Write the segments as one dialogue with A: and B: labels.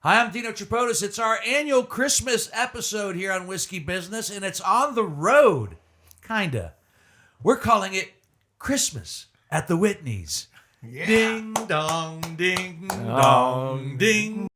A: Hi, I'm Dino Tripodis. It's our annual Christmas episode here on Whiskey Business, and it's on the road, kinda. We're calling it Christmas at the Whitney's. Yeah. Ding dong, ding dong, ding.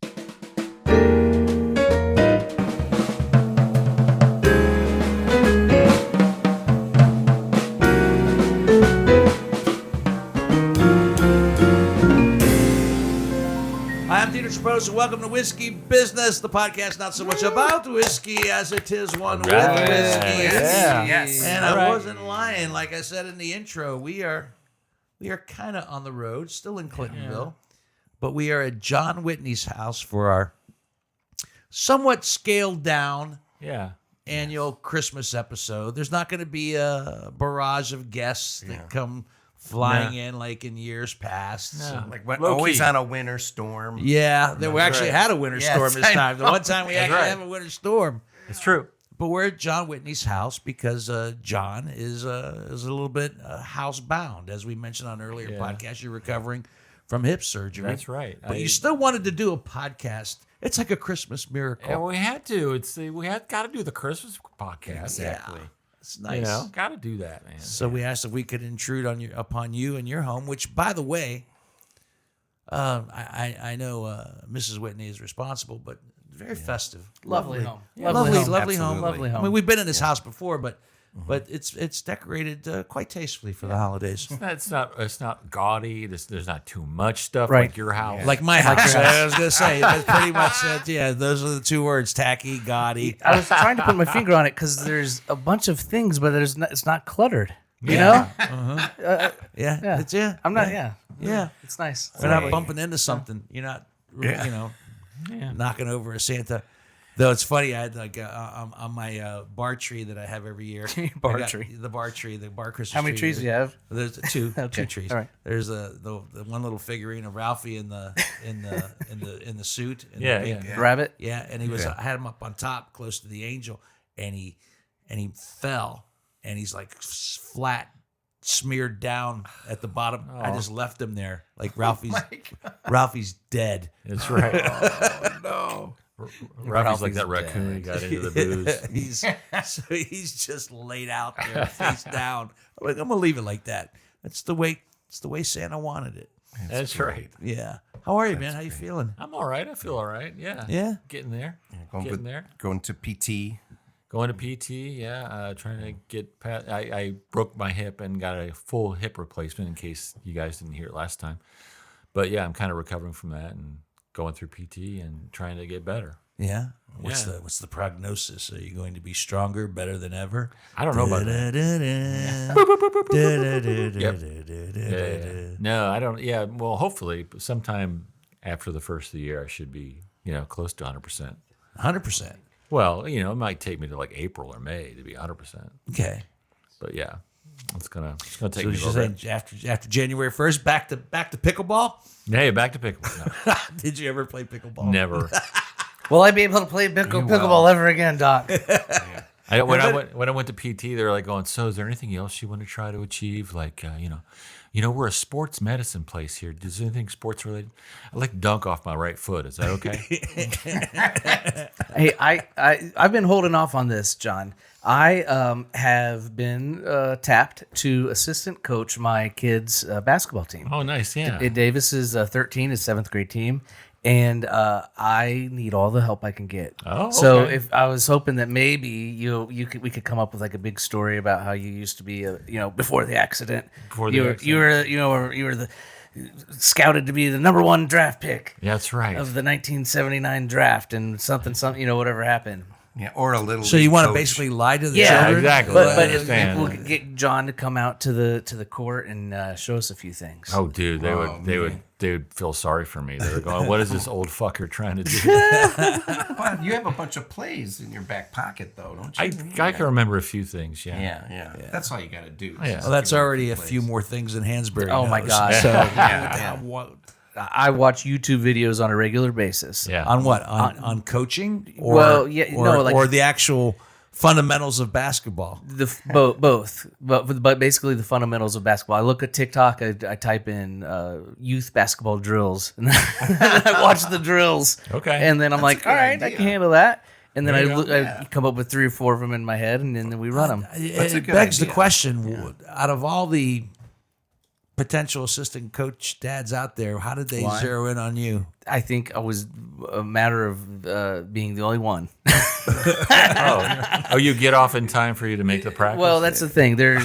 A: And welcome to Whiskey Business, the podcast not so much about whiskey as it is one with whiskey.
B: Yes.
A: And I wasn't lying. Like I said in the intro, we are kind of on the road, still in Clintonville, but we are at John Whitney's house for our somewhat scaled down annual Christmas episode. There's not going to be a barrage of guests that come flying in like in years past.
B: No.
A: So,
B: like always on a winter storm.
A: Yeah, we actually had a winter storm this time. The one time we actually have a winter storm.
B: It's true.
A: But we're at John Whitney's house because John is a little bit housebound. As we mentioned on earlier podcasts, you're recovering from hip surgery.
B: That's right.
A: But you still wanted to do a podcast. It's like a Christmas miracle.
B: Yeah, we had to. We had got to do the Christmas podcast.
A: Exactly.
B: Yeah.
A: It's nice.
B: Got to do that, man.
A: So we asked if we could intrude upon you and your home, which, by the way, I know Mrs. Whitney is responsible, but very festive.
C: Lovely home.
A: Yeah, lovely home.
C: Lovely home.
A: I mean, we've been in this house before, but it's decorated quite tastefully for the holidays.
B: It's not gaudy. There's not too much stuff
C: Right.
B: like your house.
A: Like my house. I was going to say, that's pretty much it. Those are the two words, tacky, gaudy.
C: I was trying to put my finger on it because there's a bunch of things, but it's not cluttered. You know?
A: Yeah.
C: I'm not.
A: Yeah.
C: It's nice.
A: You're not bumping into something. You're not, knocking over a Santa. Though it's funny, I had like on my bar tree that I have every year. The bar tree, the bar Christmas tree.
C: How many trees do you have?
A: There's two
C: Okay.
A: trees.
C: All right.
A: There's the one little figurine of Ralphie in the suit. The big,
C: Rabbit.
A: Yeah, and he was. I had him up on top, close to the angel, and he fell, and he's like flat, smeared down at the bottom. I just left him there, like Ralphie's dead.
B: That's right.
A: Oh no.
B: Ralphie's like that raccoon who got into the booze.
A: He's just laid out there, face down. I'm like, I'm gonna leave it like that. It's the way Santa wanted it.
B: That's right.
A: Yeah. How are you, man? How you feeling?
B: I'm all right. I feel all right. Yeah.
A: Yeah.
B: Getting there.
D: Going to PT.
B: Going to PT. Yeah. Trying to get past. I broke my hip and got a full hip replacement in case you guys didn't hear it last time. But yeah, I'm kind of recovering from that and going through PT and trying to get better.
A: Yeah. What's the prognosis? Are you going to be stronger, better than ever?
B: I don't know about that. No, I don't. Yeah. Well, hopefully sometime after the first of the year, I should be, close to 100%.
A: 100%.
B: Well, it might take me to like April or May to be 100%.
A: Okay.
B: But yeah, it's gonna take
A: So
B: me.
A: you're saying after January 1st, back to pickleball?
B: Hey, back to pickleball. No.
A: Did you ever play pickleball?
B: Never.
C: Will I be able to play pickleball ever again, Doc?
B: When I went to PT, they were like going, "So, is there anything else you want to try to achieve? Like, we're a sports medicine place here. Is there anything sports related? I like to dunk off my right foot. Is that okay?"
C: Hey, I've been holding off on this, John. I have been tapped to assistant coach my kids' basketball team.
B: Oh, nice, yeah.
C: Davis is 13, his 7th grade team. And I need all the help I can get.
B: Oh, okay.
C: So if I was hoping that maybe we could come up with like a big story about how you used to be, before the accident.
B: You
C: were the scouted to be the number 1 draft pick.
B: Yeah, that's right.
C: Of the 1979 draft and something, whatever happened.
D: Yeah, or a little.
A: So you want to basically lie to the
C: Yeah,
A: children?
B: exactly.
C: But
B: if
C: we'll get John to come out to the court and show us a few things.
B: Oh, dude, they would feel sorry for me. They were going, "What is this old fucker trying to do?"
D: Well, you have a bunch of plays in your back pocket, though, don't you?
B: I can remember a few things.
D: Yeah. That's all you got to do.
B: Yeah.
A: Well, that's already a few more things than Hansberry
C: Oh my
A: knows.
C: God!
A: So
C: I watch YouTube videos on a regular basis.
B: Yeah.
A: on what? On coaching? Or,
C: Well, yeah,
A: or,
C: no, like-
A: or the actual fundamentals of basketball?
C: Both, but basically the fundamentals of basketball. I look at TikTok. I type in youth basketball drills, and then I watch the drills.
B: Okay.
C: And then I'm like, all right, I can handle that. And then
B: There you
C: I come up with 3 or 4 of them in my head, and then we run them.
A: It begs the question: out of all the potential assistant coach dads out there, how did they zero in on you?
C: I think I was a matter of being the only one.
B: Oh, you get off in time for you to make the practice?
C: Well, that's the thing. There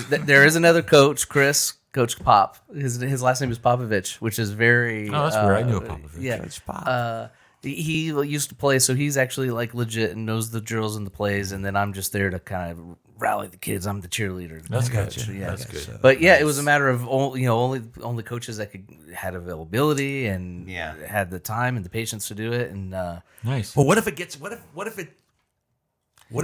C: is another coach, Coach Pop. His last name is Popovich, which is very.
B: Oh, that's weird. I knew Popovich.
C: Yeah,
A: Coach Pop.
C: he used to play, so he's actually like legit and knows the drills and the plays. And then I'm just there to kind of rally the kids. I'm the cheerleader.
B: That's good.
C: coach. Yeah.
B: That's good.
C: But yeah, it was a matter of only coaches that had availability and had the time and the patience to do it. And
B: Nice.
A: Well, what if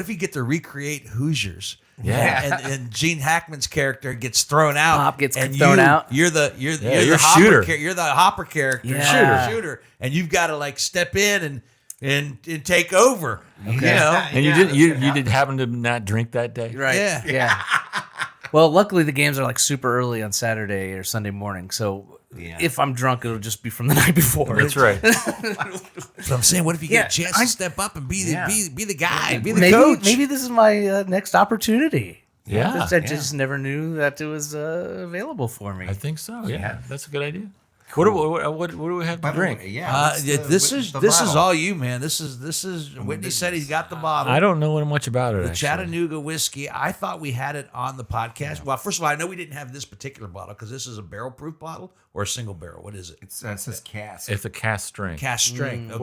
A: you get to recreate Hoosiers?
B: Yeah.
A: And Gene Hackman's character gets thrown out.
C: Pop gets
A: and
C: thrown out.
A: You're the
B: you're
A: hopper
B: shooter.
A: You're the hopper character.
C: Yeah.
A: Shooter. And you've got to like step in and take over. Okay. You know.
B: And you did happen to not drink that day?
C: right,
A: Yeah.
C: Well, luckily the games are like super early on Saturday or Sunday morning, so if I'm drunk, it'll just be from the night before.
B: That's right.
A: So I'm saying, what if you get a chance to step up and be the guy, be the coach?
C: Maybe this is my next opportunity.
B: Yeah.
C: I just never knew that it was available for me.
B: I think so. Yeah. That's a good idea. What do we have to drink?
A: This is all you, man. This is Whitney said he's got the bottle.
B: I don't know much about it.
A: The
B: actually.
A: Chattanooga whiskey. I thought we had it on the podcast. Well, first of all, I know we didn't have this particular bottle because this is a barrel proof bottle or a single barrel. What is it?
D: It says cask.
B: It's a cast strength.
A: Cask strength. Okay.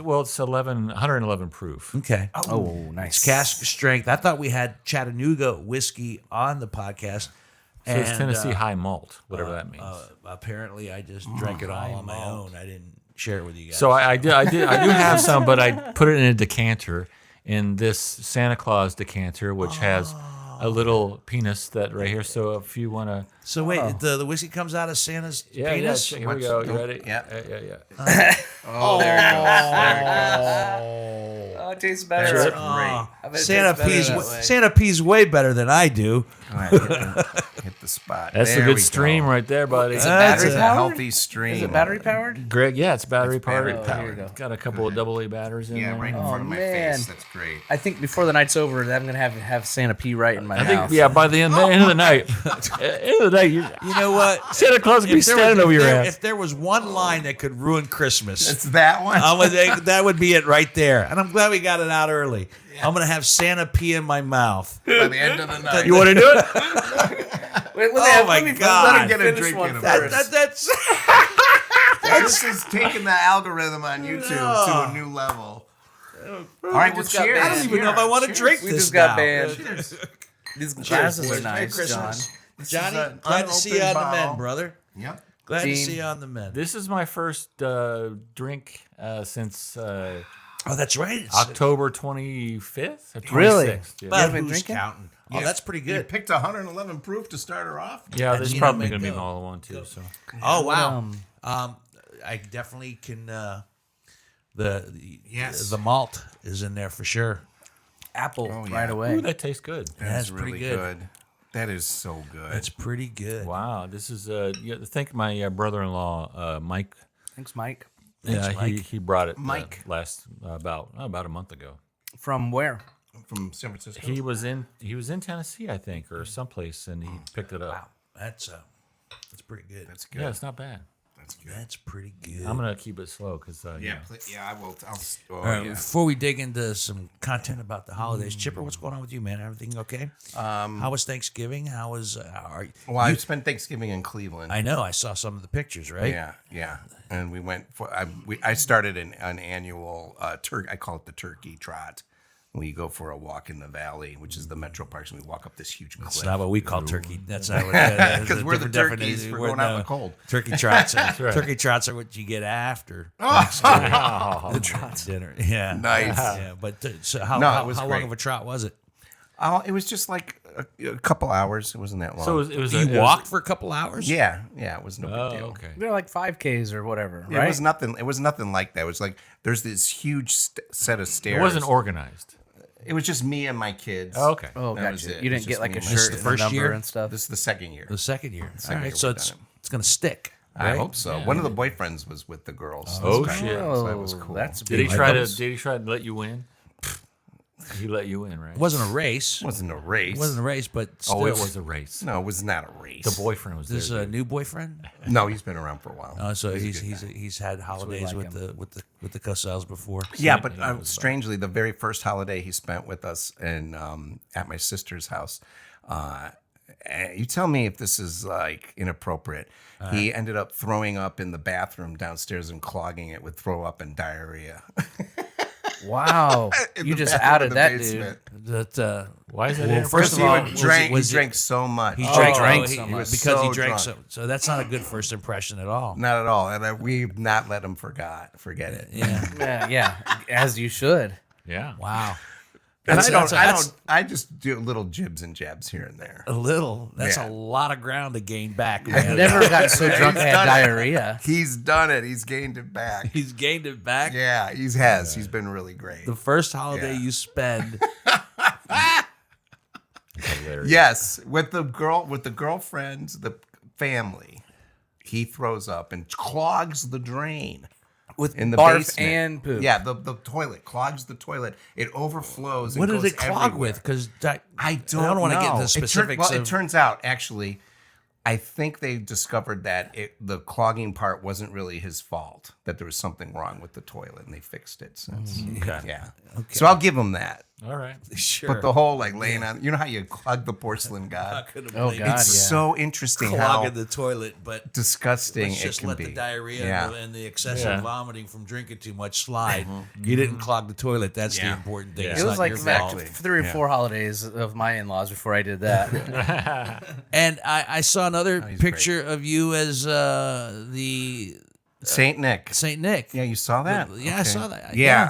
B: Well, it's 111 proof.
A: Okay.
C: Oh, nice.
A: It's cask strength. I thought we had Chattanooga whiskey on the podcast.
B: So it's Tennessee high malt, whatever that means.
A: Apparently, I just drank it all on my own. I didn't share it with you guys.
B: So I do have some, but I put it in a decanter, in this Santa Claus decanter, which has a little penis that right here. So if you want to,
A: So wait, the whiskey comes out of Santa's penis?
B: Yeah, here we go. You ready?
D: Yeah.
B: Yeah.
D: Oh, there it goes.
C: Oh, it tastes better.
D: That's
A: Oh,
D: great.
C: I bet it
A: Santa
C: tastes better that way.
A: Santa pees way better than I do.
D: All right, hit the spot.
B: That's
D: There
B: a good
D: we
B: stream
D: go.
B: right there, buddy.
C: Is it
A: That's
C: battery
A: a
C: powered?
D: Healthy stream.
C: Is it battery powered?
B: Greg, yeah, it's battery
D: battery
B: powered.
D: powered.
C: Here you go.
B: Got a couple of AA batteries in
D: Yeah,
B: there.
D: right in front of my
C: man.
D: face. That's great.
C: I think before the night's over, I'm gonna have Santa pee right in my
B: I
C: mouth.
B: think, yeah, by the end of the night,
A: You know what?
B: Santa Claus will be standing over your ass.
A: If there was one line that could ruin Christmas,
D: It's that one.
A: that would be it right there. And I'm glad we got it out early. I'm going to have Santa pee in my mouth.
D: By the end of the night.
B: You want to do it?
C: Wait,
A: Oh, my God.
D: Let him get a
C: finish
D: drink
C: one
D: in him.
C: first.
A: That's
D: This is taking the algorithm on YouTube to a new level. All right, well,
C: just got
D: cheers.
C: banned.
A: I don't even know if I want to drink
C: We
A: this
C: just got
A: now.
C: banned.
D: Cheers.
C: These glasses
A: boys.
C: are
A: Merry
C: nice,
A: Christmas.
C: John.
A: Johnny,
D: This is an
A: glad to see you on the
D: unopened
A: men,
D: bottle.
A: brother.
D: Yep.
A: Glad to
C: Gene.
A: see you on the men.
B: This is my first drink since
A: Oh, that's right. It's,
B: October 25th or 26th.
C: Really?
B: Yeah,
A: but
C: been
A: who's
C: drinking?
A: counting? Oh,
D: Yeah.
A: that's pretty
D: You
A: good.
D: picked 111 proof to start her off.
B: yeah this is
A: Gina
B: probably going to be
A: Mango.
B: my all one too. So
A: Oh, wow. I definitely can. The malt is in there for sure.
C: Apple
D: yeah.
C: right away.
B: ooh, that tastes good.
A: That's
D: really
A: pretty good.
D: That is so good.
A: That's pretty good.
B: Wow, this is thank my brother-in-law Mike.
C: Thanks, Mike.
B: Yeah,
A: Mike.
B: he brought it
D: Mike.
B: last about a month ago.
C: From where?
D: From San Francisco.
B: He was in Tennessee, I think, or someplace, and he picked it up.
A: Wow, that's pretty good.
D: That's good.
B: Yeah, it's not bad.
D: That's good.
A: That's pretty good.
B: I'm gonna keep it slow because
D: Yeah, I will.
A: All right, before we dig into some content about the holidays, Chipper, what's going on with you, man? Everything okay? How was Thanksgiving? How was?
D: Well, I spent Thanksgiving in Cleveland.
A: I know. I saw some of the pictures, right?
D: Yeah. And we went for. I started an annual I call it the turkey trot. We go for a walk in the valley, which is the metro parks, and we walk up this huge cliff.
A: That's not what we call turkey. That's not what. Because
D: Because we're the turkeys. We're going out in the cold.
A: Turkey trots.
B: right.
A: Turkey trots are what you get after
B: Oh,
A: dinner. Yeah,
D: Nice.
A: Yeah, but so how
D: No, it was
A: long
D: great.
A: of a trot was it?
D: It was just like a couple hours. It wasn't that long.
B: so it was.
A: You walked for a couple hours.
D: yeah, it was no big
B: Oh,
D: deal.
B: okay.
C: They're like 5Ks or whatever,
D: It
C: right?
D: was nothing. It was nothing like that. It was like there's this huge set of stairs.
B: It wasn't organized.
D: It was just me and my kids.
B: Oh, okay.
C: Oh,
D: That was
C: gotcha.
D: it.
C: You
D: It was
C: didn't get
D: just
C: like
D: me
C: a
D: and my
C: shirt
A: This is
C: and
A: the
C: the
A: first
C: number
A: year?
C: and stuff.
D: This is the second year.
A: The second year. All
D: Second
A: right,
D: year
A: so
D: we've
A: it's
D: done
A: it's gonna stick.
D: I
A: right?
D: hope so. One of the boyfriends was with the girls.
B: Oh,
D: this time,
B: shit.
D: so that was cool.
C: That's
B: Did he
C: big.
B: try to? Did he try to let you win? He let you in, right?
A: It wasn't a race.
D: It wasn't a race.
A: It wasn't a race, but still,
B: Oh, it was a race.
D: No, it was not a race.
B: The boyfriend was
A: This is
B: there.
A: a new boyfriend.
D: No, he's been around for a while.
A: So
D: He's a
A: he's
D: good guy.
A: he's had holidays
C: like
A: with the Cossells before.
D: Yeah, but strangely, the very first holiday he spent with us in at my sister's house. You tell me if this is like inappropriate. He ended up throwing up in the bathroom downstairs and clogging it with throw up and diarrhea.
C: Wow.
D: In
C: You
D: the
C: just
D: bathroom
C: outed
D: of the
C: that dude.
D: basement.
A: That
B: Why is that?
A: Well, first
D: Because
A: of all,
D: he
A: was it-
D: drank so much.
A: he
C: Oh,
A: drank,
C: drank
A: he-
C: so
A: he-
C: much.
A: because
D: So
A: he drank
D: drunk.
A: so that's not a good first impression at all.
D: Not at all, and we've not let him forget it.
A: Yeah.
C: Yeah, as you should.
B: Yeah.
A: Wow.
D: And
A: That's-
D: I just do little jibs and jabs here and there.
A: A little. That's
D: Yeah.
A: a lot of ground to gain back.
C: I've
A: Man.
C: never gotten so drunk I had
D: done it.
C: diarrhea.
D: He's done it. He's gained it back.
A: He's gained it back.
D: Yeah, he has. He's been really great.
A: The first holiday
D: Yeah.
A: you spend.
D: Yes, with the girlfriends, the family, he throws up and clogs the drain
A: With
D: in the
C: barf
D: basement.
C: and poop.
D: Yeah, the toilet clogs the toilet. It overflows.
A: What
D: and
A: did
D: goes
A: it clog
D: everywhere.
A: with? Because
D: I don't
A: don't want to get
D: know.
A: into the specifics.
D: It turns out actually, I think they discovered that the clogging part wasn't really his fault. That there was something wrong with the toilet, and they fixed it since.
B: Okay.
D: Yeah. So I'll give him that.
B: All right.
A: sure.
D: But the whole like laying on, you know how you clog the porcelain god?
C: Oh, God.
D: It's
C: yeah.
D: so interesting how
A: Clogging the toilet, but
D: disgusting
A: let's
D: it
A: just
D: can
A: let
D: be.
A: the diarrhea
D: Yeah.
A: and the excessive
B: Yeah.
A: vomiting from drinking too much slide. You didn't clog the toilet. That's the
D: Yeah.
A: important thing.
B: Yeah.
A: It's
C: It was
A: not
C: like
A: your
C: that
A: fault.
C: 3 or 4 holidays of my in-laws before I did that.
A: And I saw another
D: he's
A: picture of you as the
D: Saint Nick.
A: Saint Nick.
D: Yeah, you saw that?
A: Yeah, I
D: Okay.
A: saw that.
D: Yeah,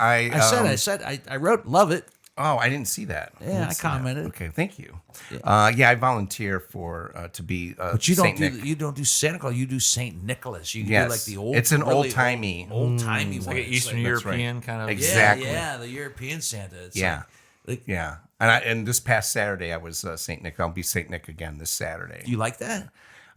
A: I wrote love it.
D: Oh, I didn't see that.
A: Yeah,
D: didn't
A: I
D: see that.
A: commented.
D: Okay, thank you. Yeah, I volunteer for to be.
A: But you
D: Saint
A: don't
D: Nick.
A: you don't do Santa Claus. You do Saint Nicholas. You
D: Yes.
A: do like the old.
D: It's an
A: really
D: old-timey.
A: old timey one.
B: Like an
A: It's
B: Eastern
A: like-
B: European kind of.
D: Exactly.
A: Yeah, the European Santa. It's
D: Yeah.
A: like-
D: Yeah, and this past Saturday I was Saint Nick. I'll be Saint Nick again this Saturday.
A: you like that?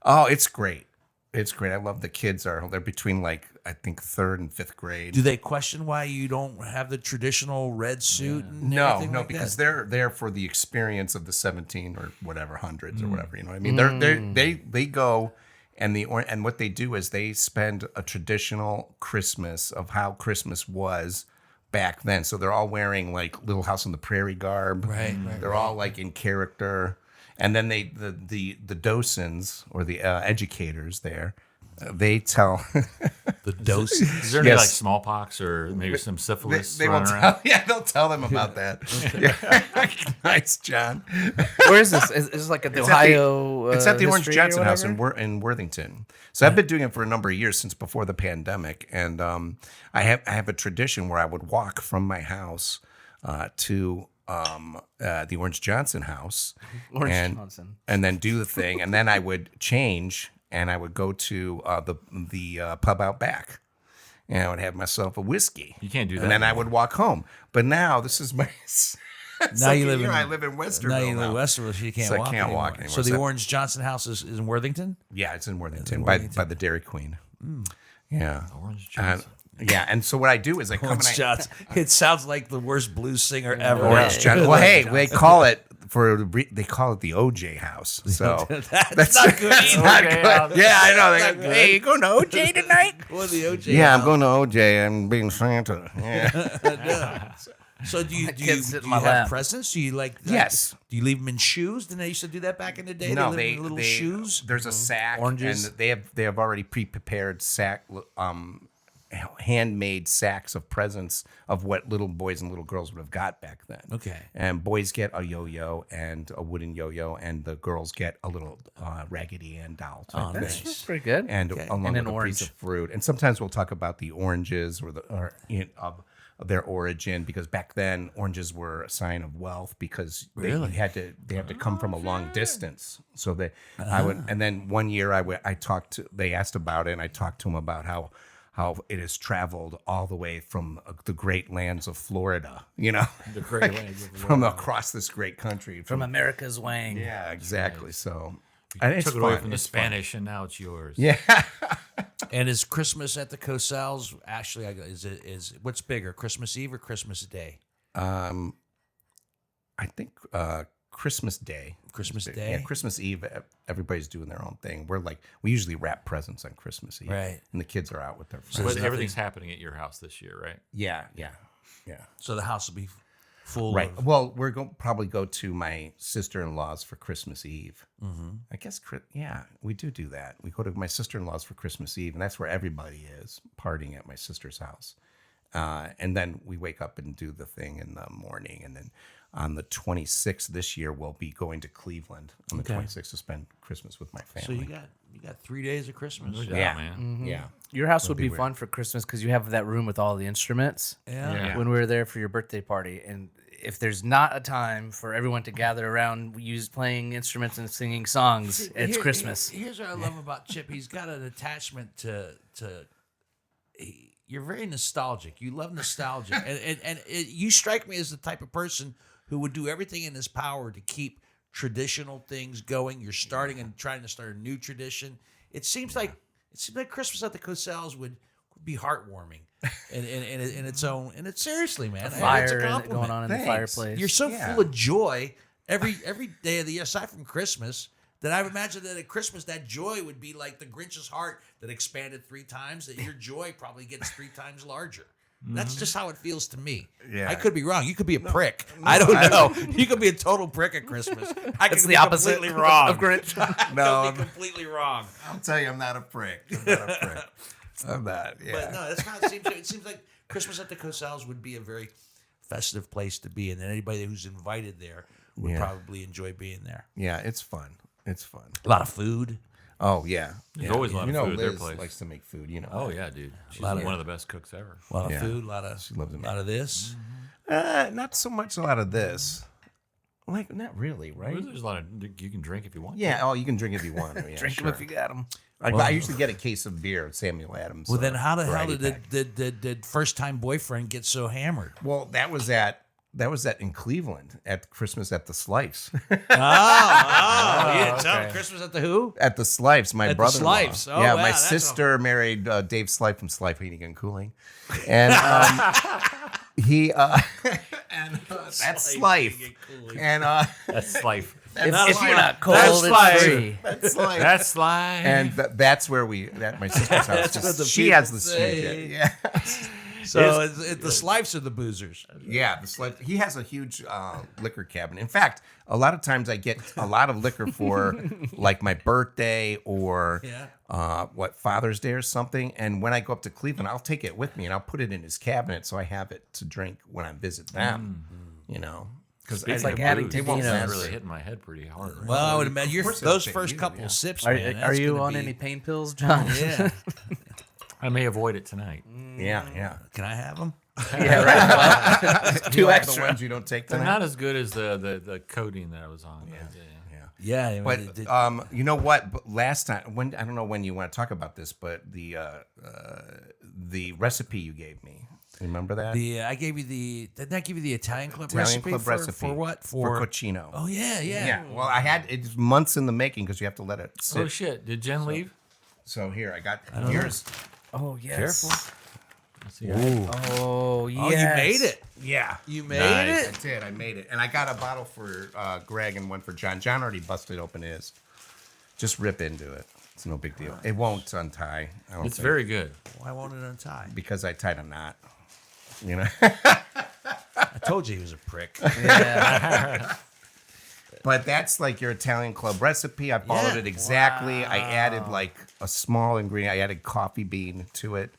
D: Oh, it's great. It's great. I love the kids. They're between like I think 3rd and 5th grade.
A: Do they question why you don't have the traditional red suit? And
D: No,
A: everything
D: no,
A: like
D: because
A: that?
D: they're there for the experience of the 17 or whatever hundreds
A: Mm.
D: or whatever. You know what I mean? They go and what they do is they spend a traditional Christmas of how Christmas was back then. So they're all wearing like Little House on the Prairie garb.
A: Right,
D: They're all like in character, and then the docents or the educators there, they tell.
A: the dose.
B: Is there any
D: Yes.
B: like smallpox or maybe some syphilis
D: They will
B: running around?
D: tell, yeah, they'll tell them about that. Yeah. Nice, John.
C: Where is this? Is this like at the
D: It's at the-
C: Ohio?
D: It's at the Orange
C: History or
D: Johnson House
C: whatever?
D: in Worthington. So I've been doing it for a number of years since before the pandemic, and I have a tradition where I would walk from my house to the Orange Johnson House,
C: Orange Johnson.
D: and then do the thing, and then I would change and I would go to the pub out back, and I would have myself a whiskey.
B: You can't do that
D: And then I
B: anymore.
D: would walk home. But now this is my.
A: Now you live in
D: I live in Westerville.
A: Now you live in Westerville, so you can't
D: So I
A: walk
D: can't
A: anymore.
D: walk anymore.
A: So the
D: So-
A: Orange Johnson House is in Worthington.
D: Yeah, it's in Worthington, by the Dairy Queen. Yeah.
B: Orange
D: And,
B: Johnson.
D: yeah, and so what I do is I come
A: Orange
D: and I,
A: Johnson. It sounds like the worst blues singer ever.
D: Orange Johnson. Well, hey, they call it they call it the OJ House. So
A: That's not good.
D: That's
A: either.
D: not
B: Okay,
D: good. Yeah, I know. They
A: That's
D: go,
A: not
D: hey, you going to OJ tonight?
A: Well, the OJ.
D: Yeah, I'm
A: House.
D: going to OJ. I'm being Santa. Yeah.
A: So do you
C: can't sit in
A: do
C: my
A: you have
C: lap.
A: presents? Do you like?
D: Yes.
A: Do you leave them in shoes? Didn't they used to do that back in the day?
D: No,
A: they
D: they
A: leave little
D: they-
A: shoes.
D: There's a sack,
C: Oranges.
D: and they have already pre-prepared handmade sacks of presents of what little boys and little girls would have got back then.
A: Okay.
D: And boys get a yo-yo and a wooden yo-yo, and the girls get a little Raggedy Ann doll type thing.
C: That's pretty good.
D: And along
C: And
D: with
C: an
D: a
C: orange.
D: piece of fruit. And sometimes we'll talk about the oranges of their origin, because back then oranges were a sign of wealth because they had to come from a long distance. So I would, and then one year they asked about it, and I talked to them about how it has traveled all the way from the great lands of Florida,
B: The great lands of
D: from across this great country.
C: From America's Wang.
D: Yeah, exactly. So and it's
B: Took it away
D: fun.
B: from the
D: It's fun.
B: Spanish, and now it's yours.
D: Yeah.
A: And is Christmas at the Cosals actually? Is what's bigger, Christmas Eve or Christmas Day?
D: I think Christmas Day.
A: Christmas Day.
D: Yeah, Christmas Eve. Everybody's doing their own thing. We usually wrap presents on Christmas Eve,
A: Right.
D: And the kids are out with their friends.
B: But
A: nothing-
B: everything's happening at your house this year, right?
D: Yeah.
A: So the house will be full.
D: Right.
A: Of,
D: Well, we're going probably go to my sister-in-law's for Christmas Eve. I guess, we do that. We go to my sister-in-law's for Christmas Eve, and that's where everybody is partying at my sister's house. And then we wake up and do the thing in the morning, and then on the 26th this year, we'll be going to Cleveland on the 26th to spend Christmas with my
A: so
D: family.
A: you got 3 days of Christmas.
B: Look at
D: Yeah.
B: that, man.
D: Yeah.
C: Your house would
D: be
C: be
D: weird.
C: fun for Christmas because you have that room with all the instruments.
B: Yeah.
C: When we were there for your birthday party, and if there's not a time for everyone to gather around, playing instruments and singing songs, it's Christmas.
A: Here's what I love about Chip. He's got an attachment to. You're very nostalgic. You love nostalgia, and you strike me as the type of person who would do everything in his power to keep traditional things going. You're starting and trying to start a new tradition. It seems like Christmas at the Cosals would be heartwarming, in its own. And it's seriously, man, it's a
C: Fire
A: compliment.
C: going on in
D: Thanks.
C: the fireplace.
A: You're so
D: Yeah.
A: full of joy every day of the year, aside from Christmas, that I would imagine that at Christmas that joy would be like the Grinch's heart that expanded 3 times. That your joy probably gets 3 times larger. That's just how it feels to me.
D: Yeah.
A: I could be wrong. You could be a prick. I don't know. You could be a total prick at Christmas. I could
C: It's
A: be
C: the opposite
A: completely wrong.
C: of Grinch.
A: I could be completely wrong.
D: I'll tell you, I'm not a prick. I'm not a prick. I'm not. Yeah.
A: But no, that's how it seems. It seems like Christmas at the Cosals would be a very festive place to be, and anybody who's invited there would
D: Yeah.
A: probably enjoy being there.
D: Yeah, it's fun. It's fun.
A: A lot of food.
D: Oh yeah.
B: There's always a lot of food at their
D: Liz
B: place.
D: likes to make food.
B: Oh yeah, dude. She's
A: Lot
B: one
A: of-
B: of the best cooks ever.
A: A lot of
D: Yeah.
A: food, a lot of
D: loves to make
A: this.
D: Not so much a lot of this. Like not really, right?
B: There's a lot of you can drink if you want.
D: Yeah. Oh, you can drink if you want. Yeah,
C: Drink them
D: sure.
C: if you got them.
D: I usually get a case of beer at Samuel Adams.
A: Well, then how the hell
D: variety
A: did
D: pack.
A: did first time boyfriend get so hammered?
D: Well, that was at in Cleveland at Christmas at the Slice.
A: You didn't tell him
B: okay.
A: Christmas at the who?
D: At the Slice, my
A: At the
D: brother.
A: Slifes. Oh,
D: yeah,
A: wow,
D: my
A: that's
D: sister married Dave Slife from Slife Heating and Cooling, and he that's Slife, and
B: That's life.
C: If you're not cold,
A: That's
C: it's
A: life.
C: free.
D: that's Slife.
B: That's life.
D: And that's where we at my sister's house.
A: That's what the
D: She has
A: people
D: the
A: say.
D: sweet. Yeah,
A: So the Slifes are the boozers.
D: yeah. The Slife. He has a huge liquor cabinet. In fact, a lot of times I get a lot of liquor for like my birthday or
A: Yeah.
D: Father's Day or something. And when I go up to Cleveland, I'll take it with me and I'll put it in his cabinet so I have it to drink when I visit them. You know, because
C: It's like having
B: They
C: Tavinos.
B: That's really hitting my head pretty hard. Right?
A: Well, I would imagine
D: course
A: those
D: it'll
A: first
D: take
A: couple
D: you, yeah.
A: sips,
C: Are,
A: man.
C: are
A: that's
C: you
A: gonna
C: on
A: be-
C: any pain pills, John?
A: Yeah.
B: I may avoid it tonight.
D: yeah.
A: Can I have them?
C: Yeah, right. Well,
D: Do
C: two
D: you like the
C: extra.
D: ones you don't take
B: They're
D: tonight?
B: not as good as the codeine that I was on. Yeah.
A: Yeah. I mean,
D: But you know what? But last time, I don't know when you want to talk about this, but the recipe you gave me. Remember that?
A: I gave you didn't I give you the Italian Club
D: Italian
A: recipe
D: Club
A: for,
D: recipe
A: for what?
D: for coccino.
A: Oh yeah.
D: Yeah. Well, it's months in the making because you have to let it sit.
B: Oh shit! Did Jen leave?
D: So here I got here's
C: Oh, yes.
A: Careful.
B: Let's see.
C: Oh, yes.
A: Oh, you made it.
D: yeah.
A: You made
B: Nice.
D: I
A: it.
D: did. I made it, and I got a bottle for Greg and one for John. John already busted open his. Just rip into it. It's no big deal. It won't untie. I don't
B: It's
D: think,
B: very good.
A: Why won't it untie?
D: because I tied a knot. You know.
A: I told you he was a prick.
C: Yeah.
D: But that's like your Italian Club recipe. I followed
A: Yeah.
D: it exactly. I added like a small ingredient. I added coffee bean to it.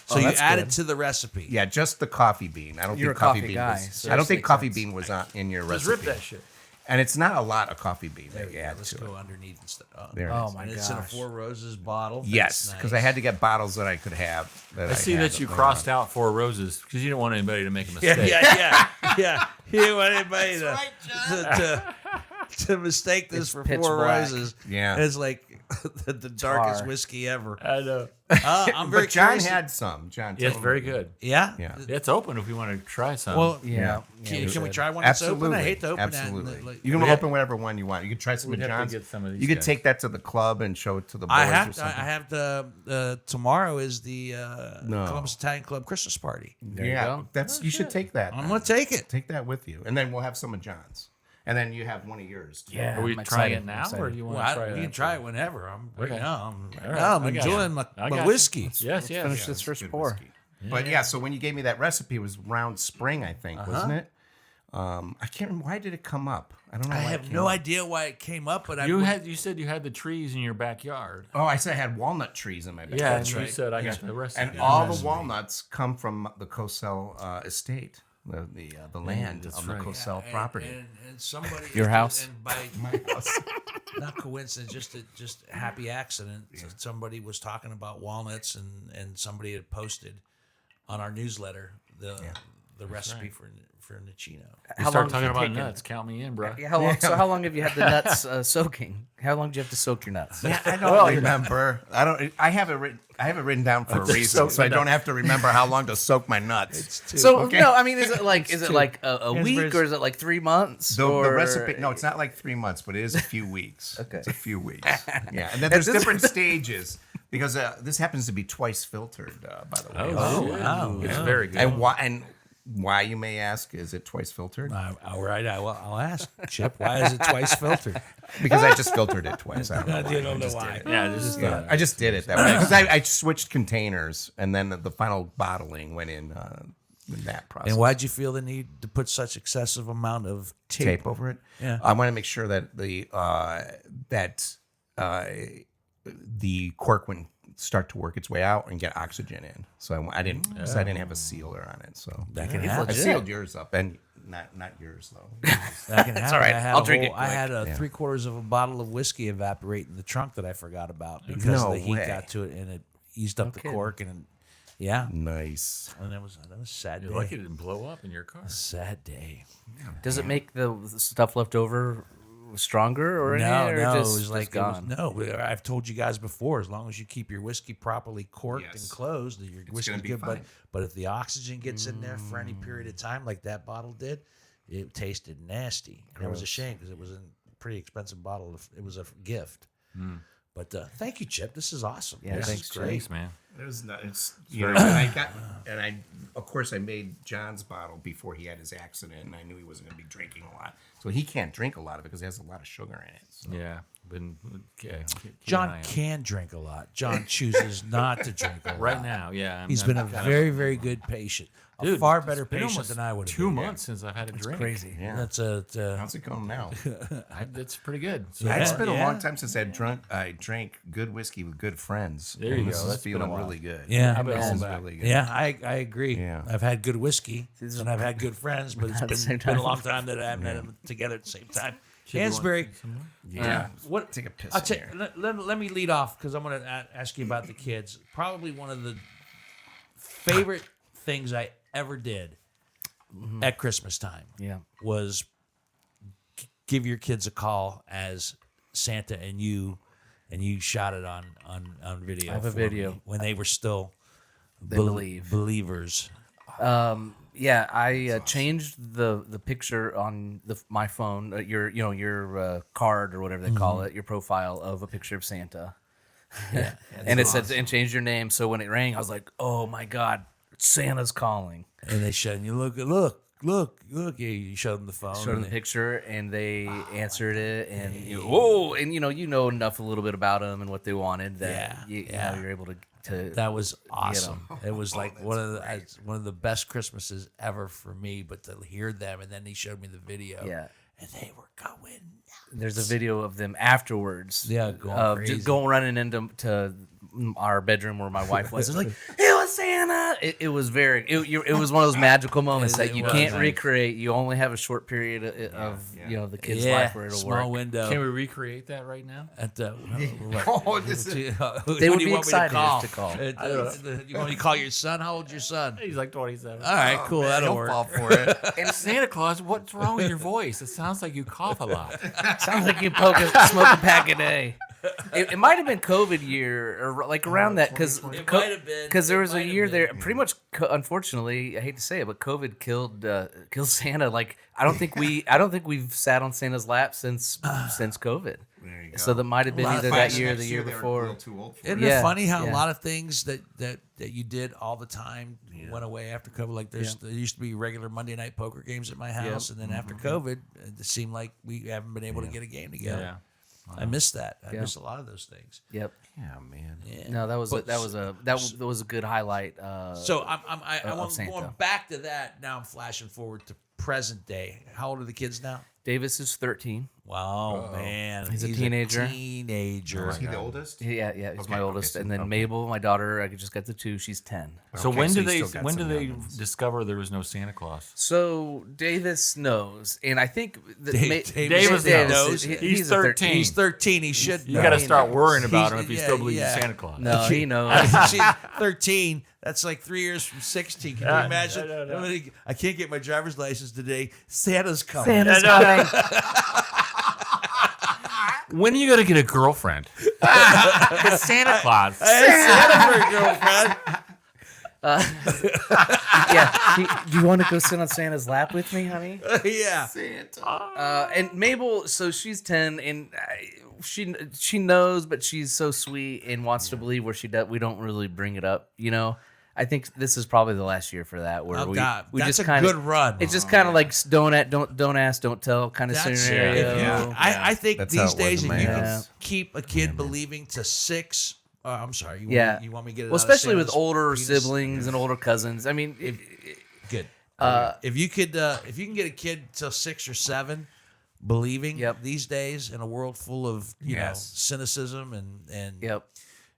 A: So you
C: that's
A: added
C: good.
A: to the recipe.
D: Yeah, just the coffee bean. I don't
C: You're
D: think
C: a
D: coffee
C: coffee
D: bean
C: guy,
D: was.
C: so
D: I don't
C: this
D: think
C: makes
D: coffee
C: sense.
D: bean was in your
B: Just
D: recipe.
B: rip that shit.
D: And it's not a lot of coffee bean that you add
A: Let's
D: to
A: go
D: it.
A: underneath and stuff.
D: There it
C: Oh,
D: is.
C: my
A: And it's in a
C: gosh.
A: Four Roses bottle.
D: Yes,
A: That's
D: because
A: nice.
D: I had to get bottles that I could have.
B: I see that you crossed out 4 roses because you didn't want anybody to make a
A: Yeah,
B: mistake.
A: yeah. You didn't want anybody to mistake this
C: It's
A: for
C: pitch
A: Four
C: black.
A: Roses.
D: Yeah.
A: And it's like the darkest
C: Tar.
A: whiskey ever.
B: I know.
A: I'm very
D: But John
A: curious.
D: had some. John,
B: Yeah, it's
D: told
B: very
D: me.
B: good.
A: Yeah.
D: Yeah.
B: It's open if you want to try some.
A: Well,
C: Yeah.
A: can we try one that's
D: Absolutely.
A: open? I hate to open
D: Absolutely.
A: that. Like,
D: You can
B: We'd
D: open whatever one you want. You can try some
B: we'd
D: of
B: have to
D: John's.
B: get some of these
D: You could
B: guys.
D: take that to the club and show it to the boys
A: I
D: or
A: have
D: something.
A: tomorrow is the
D: No.
A: Columbus Italian Club Christmas party.
C: There you
D: Yeah,
C: go.
D: that's you should take that.
A: I'm gonna take it.
D: Take that with you, and then we'll have some of John's, and then you have one of yours. Too.
C: Yeah.
B: Are we
C: I'm
B: trying
C: excited.
B: it now,
C: I'm
B: or do you want to try it?
A: You can
B: after?
A: try it whenever. I'm
B: Okay.
A: I'm
B: I got
A: enjoying
B: you.
A: my
B: I got you.
A: whiskey.
B: Yes, yes.
C: Finish this first
D: Good
C: pour.
D: whiskey. But yeah, so when you gave me that recipe, it was around spring, I think, wasn't it? I can't remember. Why did it come up? I don't know.
A: I
D: why it
A: have
D: came
A: no
D: up.
A: idea why it came up, but
B: You said you had the trees in your backyard.
D: Oh, I said I had walnut trees in my backyard.
B: Yeah,
A: That's
B: and you
A: right.
B: said I got the recipe.
D: And all the walnuts come from the Cosell estate, the land
B: that's
D: on the
B: right.
D: Cosell property.
A: And somebody
C: Your house?
A: and by
D: My house.
A: not coincidence, just a happy accident. Somebody was talking about walnuts, and somebody had posted on our newsletter the recipe for Nicino.
B: You start
C: has
B: talking
C: it
B: about
C: taken?
B: nuts. Count me in, bro.
C: Yeah, how long? So how long have you had the nuts soaking? How long do you have to soak your nuts?
D: Yeah, I don't remember. I have it written down for a reason, so I don't have to remember how long to soak my nuts.
C: So
D: Okay.
C: no, I mean, is it like a week or is it like 3 months?
D: The
C: or...
D: recipe, no, it's not like 3 months, but it is a few weeks.
C: Okay.
D: It's a few weeks. Yeah, and then there's different stages because this happens to be twice filtered, by the way.
B: Oh,
A: wow.
B: It's very good.
D: And why you may ask, is it twice filtered?
A: All right, I'll ask Chip. Why is it twice filtered?
D: Because I just filtered it twice. I don't know why.
A: You don't
D: I
A: know
D: just
A: why.
D: did it.
B: yeah, this is
D: Yeah, I just did it that way because I switched containers, and then the final bottling went in that process.
A: And why'd you feel the need to put such excessive amount of
D: tape over it.
A: Yeah.
D: I want to make sure that the cork wouldn't start to work its way out and get oxygen in. So I didn't have a sealer on it. So
A: That can
D: I
A: happen.
D: sealed yours up, and not yours though.
A: That can happen.
C: all right.
A: I had
C: I'll
A: a
C: drink it
A: I had
C: quick.
A: 3/4 of a bottle of whiskey evaporate in the trunk that I forgot about because
D: No
A: the heat
D: way.
A: got to it and it eased up the
C: kidding.
A: cork and yeah.
D: Nice.
A: And that was a sad
B: You're
A: day.
B: lucky it didn't blow up in your car.
A: Sad day.
C: Does it make the stuff left over stronger or
A: No,
C: anything? Or
A: no,
C: just,
A: it was like
C: gone?
A: I've told you guys before. As long as you keep your whiskey properly corked
D: Yes.
A: and closed, your whiskey's
D: gonna be
A: good.
D: fine.
A: But if the oxygen gets in there for any period of time, like that bottle did, it tasted nasty. And it was a shame because it was a pretty expensive bottle. It was a gift. But thank you, Chip. This is awesome.
C: Yeah,
A: This
C: thanks,
A: is great.
B: Thanks, man.
D: It was not. It's of course I made John's bottle before he had his accident, and I knew he wasn't going to be drinking a lot, so he can't drink a lot of it because it has a lot of sugar in it. So.
B: Yeah, been keep an
A: John
B: eye on it.
A: can drink a lot. John chooses not to drink a lot.
B: right now. Yeah,
A: He's been a very, very good patient. A far better patient than I would have
B: 2
A: been.
B: months since I've had a drink.
C: Crazy.
D: Yeah.
A: That's
D: How's it going now?
B: That's pretty good. So
D: It's
A: Yeah,
D: been a
A: yeah.
D: long time since I drank good whiskey with good friends.
B: There you
D: And
B: go.
D: This is
B: That's been a
D: feeling
B: while.
D: really good.
A: Yeah.
B: I've been
D: This
B: holding
D: is
B: back.
D: really good.
A: Yeah, I agree.
D: Yeah.
A: I've had good whiskey and I've had good friends, but
C: At the
A: it's
C: same
A: been a
C: time.
A: long time that I haven't had them together at the same time.
B: you want
A: Hansberry,
B: some more?
D: Yeah.
A: what?
D: Take a piss
A: I'll
D: in
A: take,
D: here.
A: let me lead off because I'm going to ask you about the kids. Probably one of the favorite things I ever did at Christmas time
C: Yeah.
A: was give your kids a call as Santa and you shot it on video.
C: I have a
A: for
C: video.
A: me when they were still
C: believe.
A: believers.
C: Yeah, I changed the picture on my phone, your card or whatever they call it, your profile of a picture of Santa. And it said and changed your name. So when it rang, I was like, "Oh my God, Santa's calling!"
A: And they showed you look. Yeah, you showed them the phone.
C: Showed them
A: and
C: the picture, and they answered it, and you know enough a little bit about them and what they wanted that you're able to.
A: that was awesome. It was like one of the best Christmases ever for me. But to hear them, and then he showed me the video.
C: Yeah.
A: and they were going.
C: There's a video of them afterwards.
A: Yeah, going
C: of
A: crazy.
C: just going running into our bedroom where my wife was. It was like, it was Santa. It was it was one of those magical moments that you
A: was
C: can't
A: nice.
C: recreate. You only have a short period of the kid's
A: Yeah,
C: life where it'll
A: small
C: work.
A: window.
B: Can we recreate that right now?
A: At the,
D: Oh, this is,
C: They would be excited to call.
A: You want me to call your son? How old's your son?
B: He's like 27.
A: All right, cool. That'll
D: he'll
A: work.
D: fall for it.
B: And Santa Claus, what's wrong with your voice? It sounds like you cough a lot.
C: Sounds like you smoke a pack a day. It might have been COVID year or like around that because
A: It might have been.
C: because there
A: It
C: was a
A: might have
C: year
A: been.
C: there. Pretty much, unfortunately, I hate to say it, but COVID killed Santa. Like I don't think we've sat on Santa's lap since COVID.
D: There you go.
C: So that might have been
A: lot of
C: either
A: fun.
C: that year or
D: Next
C: the year
D: they were a
C: before.
D: little too old for
A: Isn't
D: it.
A: it funny how a
C: yeah.
A: lot of things that you did all the time went away after COVID? Like there used to be regular Monday night poker games at my house, and then after COVID, it seemed like we haven't been able to get a game together.
B: Yeah.
A: I miss that. I miss a lot of those things.
C: Yep.
D: Yeah, man.
A: Yeah.
C: No, that was a good highlight.
A: So I'm
C: of Santa.
A: going back to that. Now I'm flashing forward to present day. How old are the kids now?
C: Davis is 13.
A: Wow, man,
C: He's a teenager.
D: Is he the oldest?
C: Yeah, he's my
D: Okay,
C: oldest,
D: so-
C: and then
D: okay.
C: Mabel, my daughter, I just got the 2. She's 10.
B: So
D: Okay,
B: when
D: so
B: do
D: you
B: they
D: still got
B: when do
D: some
B: they
D: young ones.
B: discover there was no Santa Claus?
C: So Davis knows, and I think that
B: Davis knows. He's
C: a
B: 13.
A: He's 13. He should.
B: You
A: know.
B: got to start worrying about
A: He's-
B: him if he
A: yeah,
B: still believes
A: yeah.
B: in Santa Claus.
C: No, he knows.
A: She's 13. That's like 3 years from 16. Can you imagine?
B: no.
A: I can't get my driver's license today. Santa's coming.
C: Santa's coming.
B: When are you going to get a girlfriend? It's Santa Claus.
A: Santa for a girlfriend.
C: Yeah. Do you want to go sit on Santa's lap with me, honey?
A: Yeah.
C: And Mabel, so she's 10, and she knows, but she's so sweet and wants to believe where she does. We don't really bring it up, you know. I think this is probably the last year for that, where
A: Oh,
C: we
A: God.
C: we
A: That's
C: just
A: a
C: kind
A: good
C: of
A: run.
C: It's just kind of like don't ask, don't tell kind of
A: That's
C: scenario.
A: if you- I think
D: That's how
A: these
D: it was
A: days,
D: in
A: if
D: my
A: you
D: house.
A: can keep a kid believing to 6. I'm sorry. You want me to get it
C: Well,
A: out of
C: especially with
A: Santa's
C: older
A: penis?
C: siblings and older cousins. I mean,
A: Good. If you can get a kid till 6 or 7 believing
C: Yep.
A: these days in a world full of you know
D: Yes.
A: cynicism and
C: yep.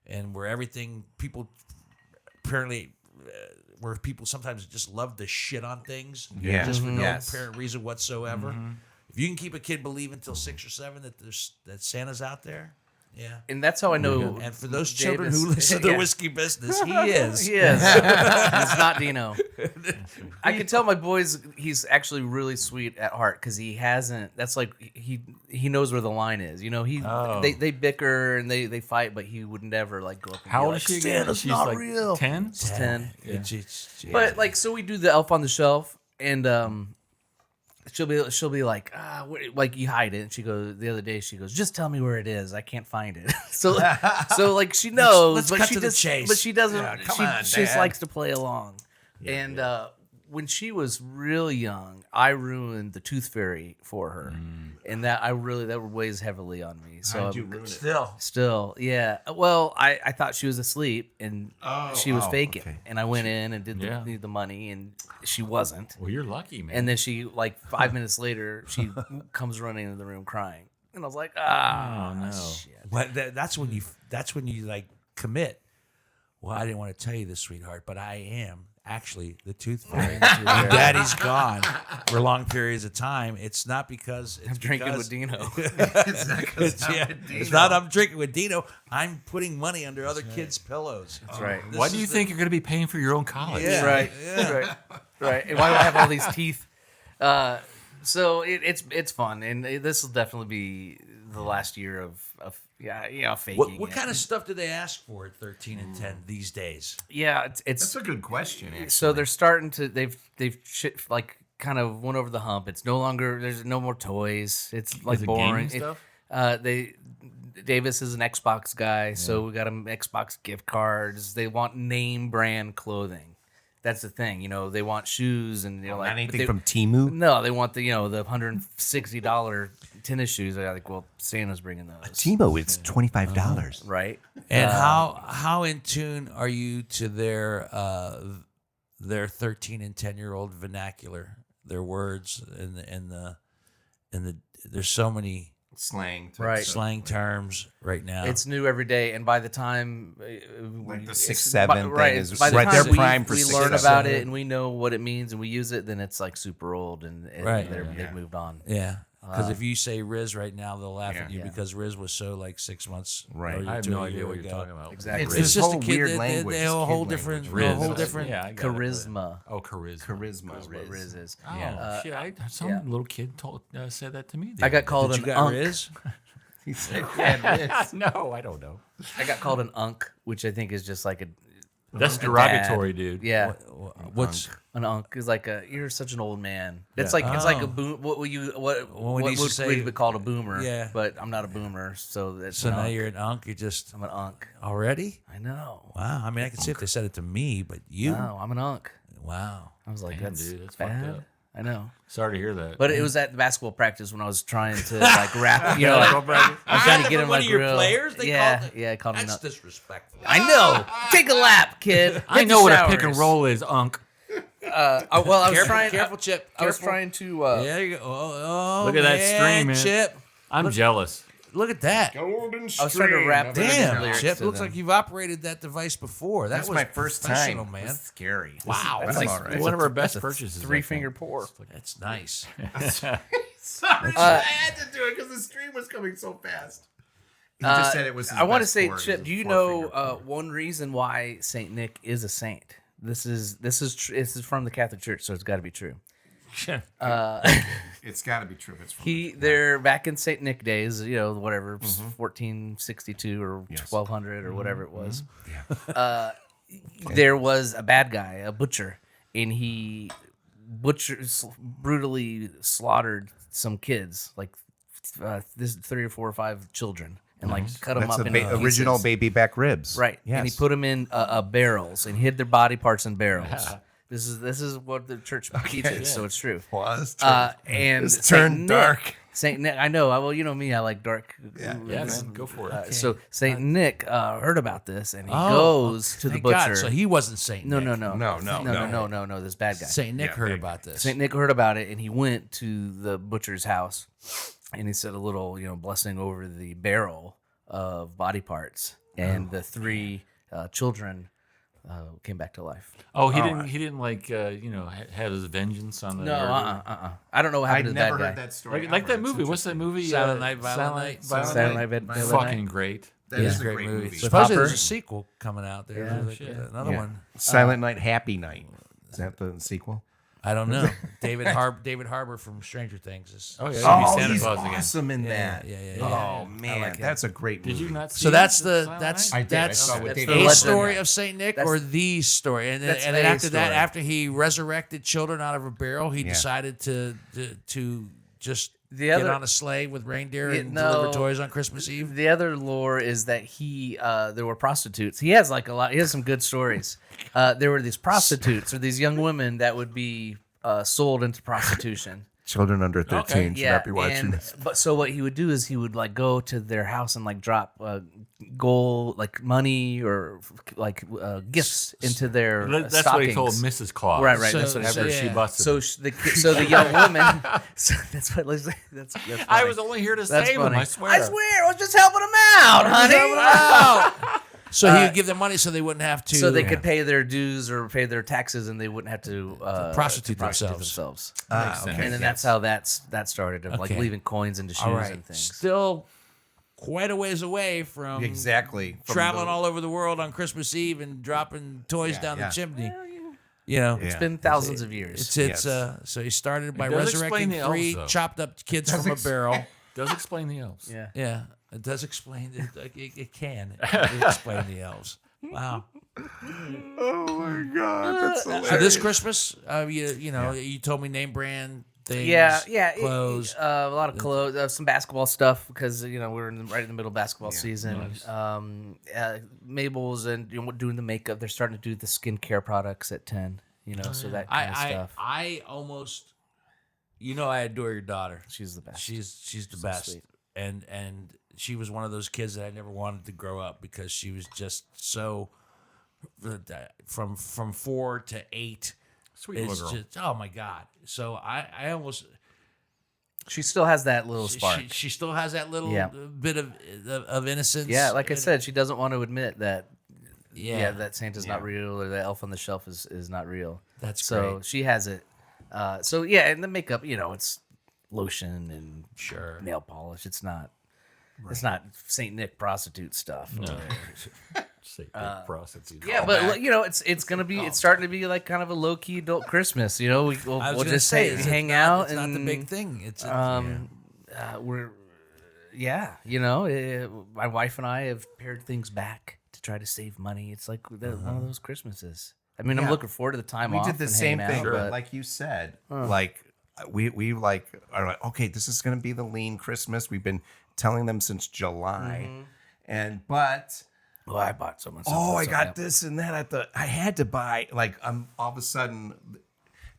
A: and where everything people apparently where people sometimes just love to shit on things
D: Yeah.
A: just for no
D: Yes.
A: apparent reason whatsoever. If you can keep a kid believing till 6 or 7 that Santa's out there, yeah.
C: And that's how I know.
A: And for those children
C: Davis-
A: who listen to
C: Yeah.
A: Whiskey Business, he is.
C: He is. It's not Dino. I can tell my boys he's actually really sweet at heart because he hasn't. That's like he knows where the line is. You know, they bicker and they fight, but he would never like go up. And
B: How
C: be
B: old
C: like,
B: is she again?
A: Santa's
B: She's
A: not
B: like
A: real.
B: 10?
C: He's 10.
A: It's-
C: But like, so we do the Elf on the Shelf, and she'll be like, like you hide it. And she goes the other day. She goes, just tell me where it is. I can't find it. so like she knows,
A: let's
C: but
A: cut
C: she
A: to the
C: just,
A: chase.
C: but she doesn't.
D: Yeah, come
C: she
D: on,
C: she just
D: Dad.
C: likes to play along. And when she was real young, I ruined the Tooth Fairy for her, and that weighs heavily on me. So
D: How'd you ruin it?
C: Still, yeah. Well, I thought she was asleep and she was faking,
D: okay.
C: and I went in and did
B: Yeah.
C: the money, and she wasn't.
B: Well, you're lucky, man.
C: And then she, like 5 minutes later, she comes running into the room crying, and I was like, ah,
B: no.
C: shit.
A: Well, that's when you like commit. Well, I didn't want to tell you this, sweetheart, but I am actually the Tooth Fairy. And Daddy's gone for long periods of time. It's not because it's
C: I'm drinking
A: because-
C: with Dino.
A: It's not I'm drinking with Dino. I'm putting money under other kids' pillows.
C: That's right.
B: Why do you think you're going to be paying for your own college?
A: Yeah.
C: Right. Right. And why do I have all these teeth? So it's fun, and this will definitely be the last year of faking.
A: What
C: it.
A: kind of stuff do they ask for at 13 and 10 these days?
C: Yeah,
D: That's
C: it's
D: a good question. Actually.
C: so they're starting to they've like kind of went over the hump. It's no longer there's no more toys. It's like
B: Is it
C: boring.
B: gaming stuff?
C: Davis is an Xbox guy, so we got him Xbox gift cards. They want name brand clothing. That's the thing, you know. They want shoes and
D: not
C: but
D: anything
C: they-
D: from Temu.
C: No, they want the the $160 tennis shoes. They're like, well, Santa's bringing those,
D: Temu, it's $25.
C: right?
A: And how in tune are you to their 13 and 10-year-old vernacular, their words and the there's so many
D: Slang. type
C: Right.
D: stuff.
A: slang terms right now.
C: It's new every day, and by the time
D: Like the
C: it's-
D: 6, 7 thing
C: right,
D: is
C: by the
D: right
C: time
D: there
C: we,
D: prime for
C: we
D: 6,
C: learn
D: 7.
C: about it and we know what it means and we use it, then it's like super old and
A: Right.
C: they've moved on.
A: yeah. Because if you say Riz right now, they'll laugh at you
C: Yeah.
A: because Riz was so like 6 months.
D: Right.
A: or
B: I have
A: to
B: no
A: a
B: idea
A: year
B: what you're
A: ago.
B: talking about.
C: Exactly.
D: It's
A: It's
D: this
A: just a
D: whole
A: kid.
D: weird
A: They
D: language.
A: have a
D: It's
A: whole
D: kid
A: different,
D: language.
A: a
B: Riz.
A: whole different.
B: Yeah, I got it.
C: Charisma.
B: Oh, charisma.
D: Charisma.
C: That's what Riz is.
B: Oh, shit. Some
C: yeah.
B: little kid said that to me.
C: I got called
A: Did you
C: an
A: got
C: unk.
A: Riz?
D: He said this.
B: No, I don't know.
C: I got called an unk, which I think is just like a
B: That's
C: a
B: derogatory,
C: dad.
B: dude.
C: Yeah,
A: What's
C: an unk is like you're such an old man. It's like it's like a boom. What would you what
A: we used to
C: would
A: say-
C: be called a boomer?
A: Yeah.
C: but I'm not a boomer, so that's
A: so
C: an
A: now
C: unk.
A: you're an unk? You just
C: I'm an unk.
A: already?
C: I know.
A: Wow. I mean, I can see if they said it to me, but you?
C: No, I'm an unk.
A: Wow.
C: I was like,
B: Damn,
C: that's
B: dude, that's fucked
C: bad.
B: up.
C: I know.
B: Sorry to hear that.
C: But it was at the basketball practice when I was trying to like rap. You know, like, I was trying to get him
A: one
C: like
A: of your
C: real.
A: players. They
C: yeah,
A: called it.
C: yeah, I called him.
A: That's
C: Unk.
A: disrespectful.
C: I know. Take a lap, kid.
B: I
C: Take
B: know
C: the
B: what a pick and
C: showers.
B: roll is, unk.
C: Well, I was
A: Careful,
C: trying.
A: careful, Chip.
C: I was
A: Careful.
C: trying to.
A: There you go. Oh,
B: Look at that
A: man,
B: stream, man.
A: Chip.
B: I'm jealous.
A: Look at that.
D: Golden
C: I was trying to rap. the
A: Damn,
C: lyrics
A: Chip.
C: to
A: Looks
C: them.
A: like you've operated that device before. That
D: That's
A: was
D: my first
A: professional,
D: time.
A: man.
D: It's scary.
A: Wow.
D: That's
C: like
D: all right.
B: One of our best purchases. I think.
C: 3-finger pour.
A: That's nice.
D: Sorry, I had to do it because the stream was coming so fast. He just said it was. His
C: I want to
D: best
C: say,
D: pour.
C: Chip.
D: It was
C: Do
D: a
C: you
D: 4-finger
C: know
D: pour.
C: one reason why Saint Nick is a saint? This is from the Catholic Church, so it's got to be true.
D: It's got to be true. It's from
C: They're back in Saint Nick days, you know, whatever,
D: Mm-hmm.
C: 1462 or 1200 or whatever it was.
D: Yeah.
C: There was a bad guy, a butcher, and he brutally slaughtered some kids, like this 3 or 4 or 5 children, and like cut them
D: That's
C: up
D: the
C: in
D: original
C: pieces.
D: baby back ribs.
C: Right,
D: Yes.
C: and he put them in barrels and hid their body parts in barrels. This is what the church teaches, so it's true.
D: Was
C: And
D: It's
C: Saint
D: turned
C: Nick-
D: dark.
C: Saint Nick, I know. Well, you know me. I like dark.
B: Yeah, man, go for it.
C: So Saint Nick heard about this, and he goes to the
A: Thank
C: butcher.
A: God. So he wasn't Saint
C: no,
A: Nick.
C: no. This bad guy.
A: Saint Nick heard about this.
C: Saint Nick heard about it, and he went to the butcher's house, and he said a little, blessing over the barrel of body parts, and the 3 children came back to life.
B: Oh, he didn't like have his vengeance on the.
C: No, I don't know what happened
D: I'd
C: to the bad
D: never
C: guy.
D: heard that story.
B: Like that
D: ever.
B: movie.
D: It's
B: What's that movie?
A: Silent Night, Violent Night.
C: Saturday Night, Violent Night.
B: Fucking great.
D: That is a great movie.
A: Supposedly
C: Hopper.
A: there's a sequel coming out there.
C: Yeah.
A: There's another
D: Yeah.
A: one.
D: Silent Night, Happy Night. Is that the sequel?
A: I don't know. David Harbour from Stranger Things is.
B: Oh yeah,
D: Oh,
B: Santa
D: he's
B: Claus again.
D: awesome in that.
A: Yeah.
D: Oh man, that's a great movie.
B: Did you not see?
A: So that's
B: the
A: the that's
D: I did.
A: that's
D: I saw it with
C: that's
D: David
C: the
A: a
C: legend.
A: story of Saint Nick or the story, and then,
C: That's
A: and then
C: a
A: after that,
C: story.
A: after he resurrected children out of a barrel, he
D: Yeah.
A: decided to just
C: The
A: get
C: other-
A: on a sleigh with reindeer and
C: no.
A: deliver toys on Christmas Eve.
C: The other lore is that there were prostitutes. He has like a lot. He has some good stories. There were these prostitutes or these young women that would be sold into prostitution.
D: Children under 13 should not be watching
C: and,
D: this.
C: but so what he would do is he would like go to their house and like drop gold, like money or like gifts into their
B: That's
C: stockings.
B: what he told Mrs. Claus.
C: Right.
A: So-
C: That's what he
B: After
C: said.
B: she
A: yeah.
B: busted.
C: So
B: him.
C: so the young woman. So that's what. That's
B: I
C: funny.
B: was only here to
C: That's
B: save him.
C: funny.
B: I swear.
C: I was just helping him out, honey.
A: So he would give them money so they wouldn't have to.
C: So they could pay their dues or pay their taxes, and they wouldn't have to
A: prostitute
C: themselves.
D: Okay.
C: And then that's how that started, of like
A: Okay.
C: leaving coins into shoes
A: all right,
C: and things.
A: still quite a ways away from
D: Exactly. From
A: traveling
D: the-
A: all over the world on Christmas Eve and dropping toys
D: Yeah,
A: down
D: yeah.
A: the chimney. You know,
C: It's been thousands of years.
A: it's
D: Yes.
A: so he started by
B: does
A: resurrecting
B: explain the
A: 3
B: elves, though.
A: chopped up kids from a barrel.
B: Does explain the elves.
C: Yeah.
A: Yeah, it does explain. It can explain the elves. Wow.
D: Oh my God, that's hilarious.
A: So this Christmas, you told me name brand things.
C: Yeah.
A: Clothes.
C: A lot of clothes, some basketball stuff because we're right in the middle of basketball season.
B: Nice.
C: Mabel's and doing the makeup. They're starting to do the skincare products at 10. So that kind of stuff.
A: I almost, I adore your daughter.
C: She's the best.
A: She's the best,
C: sweet.
A: and she was one of those kids that I never wanted to grow up because she was just so from 4 to 8.
B: Sweet
A: It's
B: little girl.
A: just oh my God. So I almost
C: She still has that little spark.
A: she still has that little
C: Yeah.
A: bit of innocence.
C: Yeah, like I
A: And-
C: said, she doesn't want to admit that.
A: Yeah.
C: That Santa's not real or that elf on the shelf is not real.
A: That's
C: so
A: great.
C: she has it. So yeah, and the makeup, it's lotion and
A: Sure.
C: nail polish. It's not Saint Nick prostitute stuff.
B: No. Say big prostitute.
C: Yeah, but it's gonna be it's starting to be like kind of a low key adult Christmas. We'll
A: I was
C: we'll
A: gonna
C: just
A: say,
C: say
A: it's
C: hang
A: not-
C: out
A: It's
C: and
A: not the big thing. It's
C: we're yeah, my wife and I have pared things back to try to save money. It's like one of those Christmases. I mean, I'm
D: Yeah.
C: looking forward to the time
D: We
C: off.
D: did the
C: and
D: same
C: hanging
D: thing,
C: out,
D: but
C: but
D: like you said, like we like are like, okay, this is gonna be the lean Christmas. We've been telling them since July, but
C: well, I bought so much.
D: I got this and that. I had to buy. Like all of a sudden,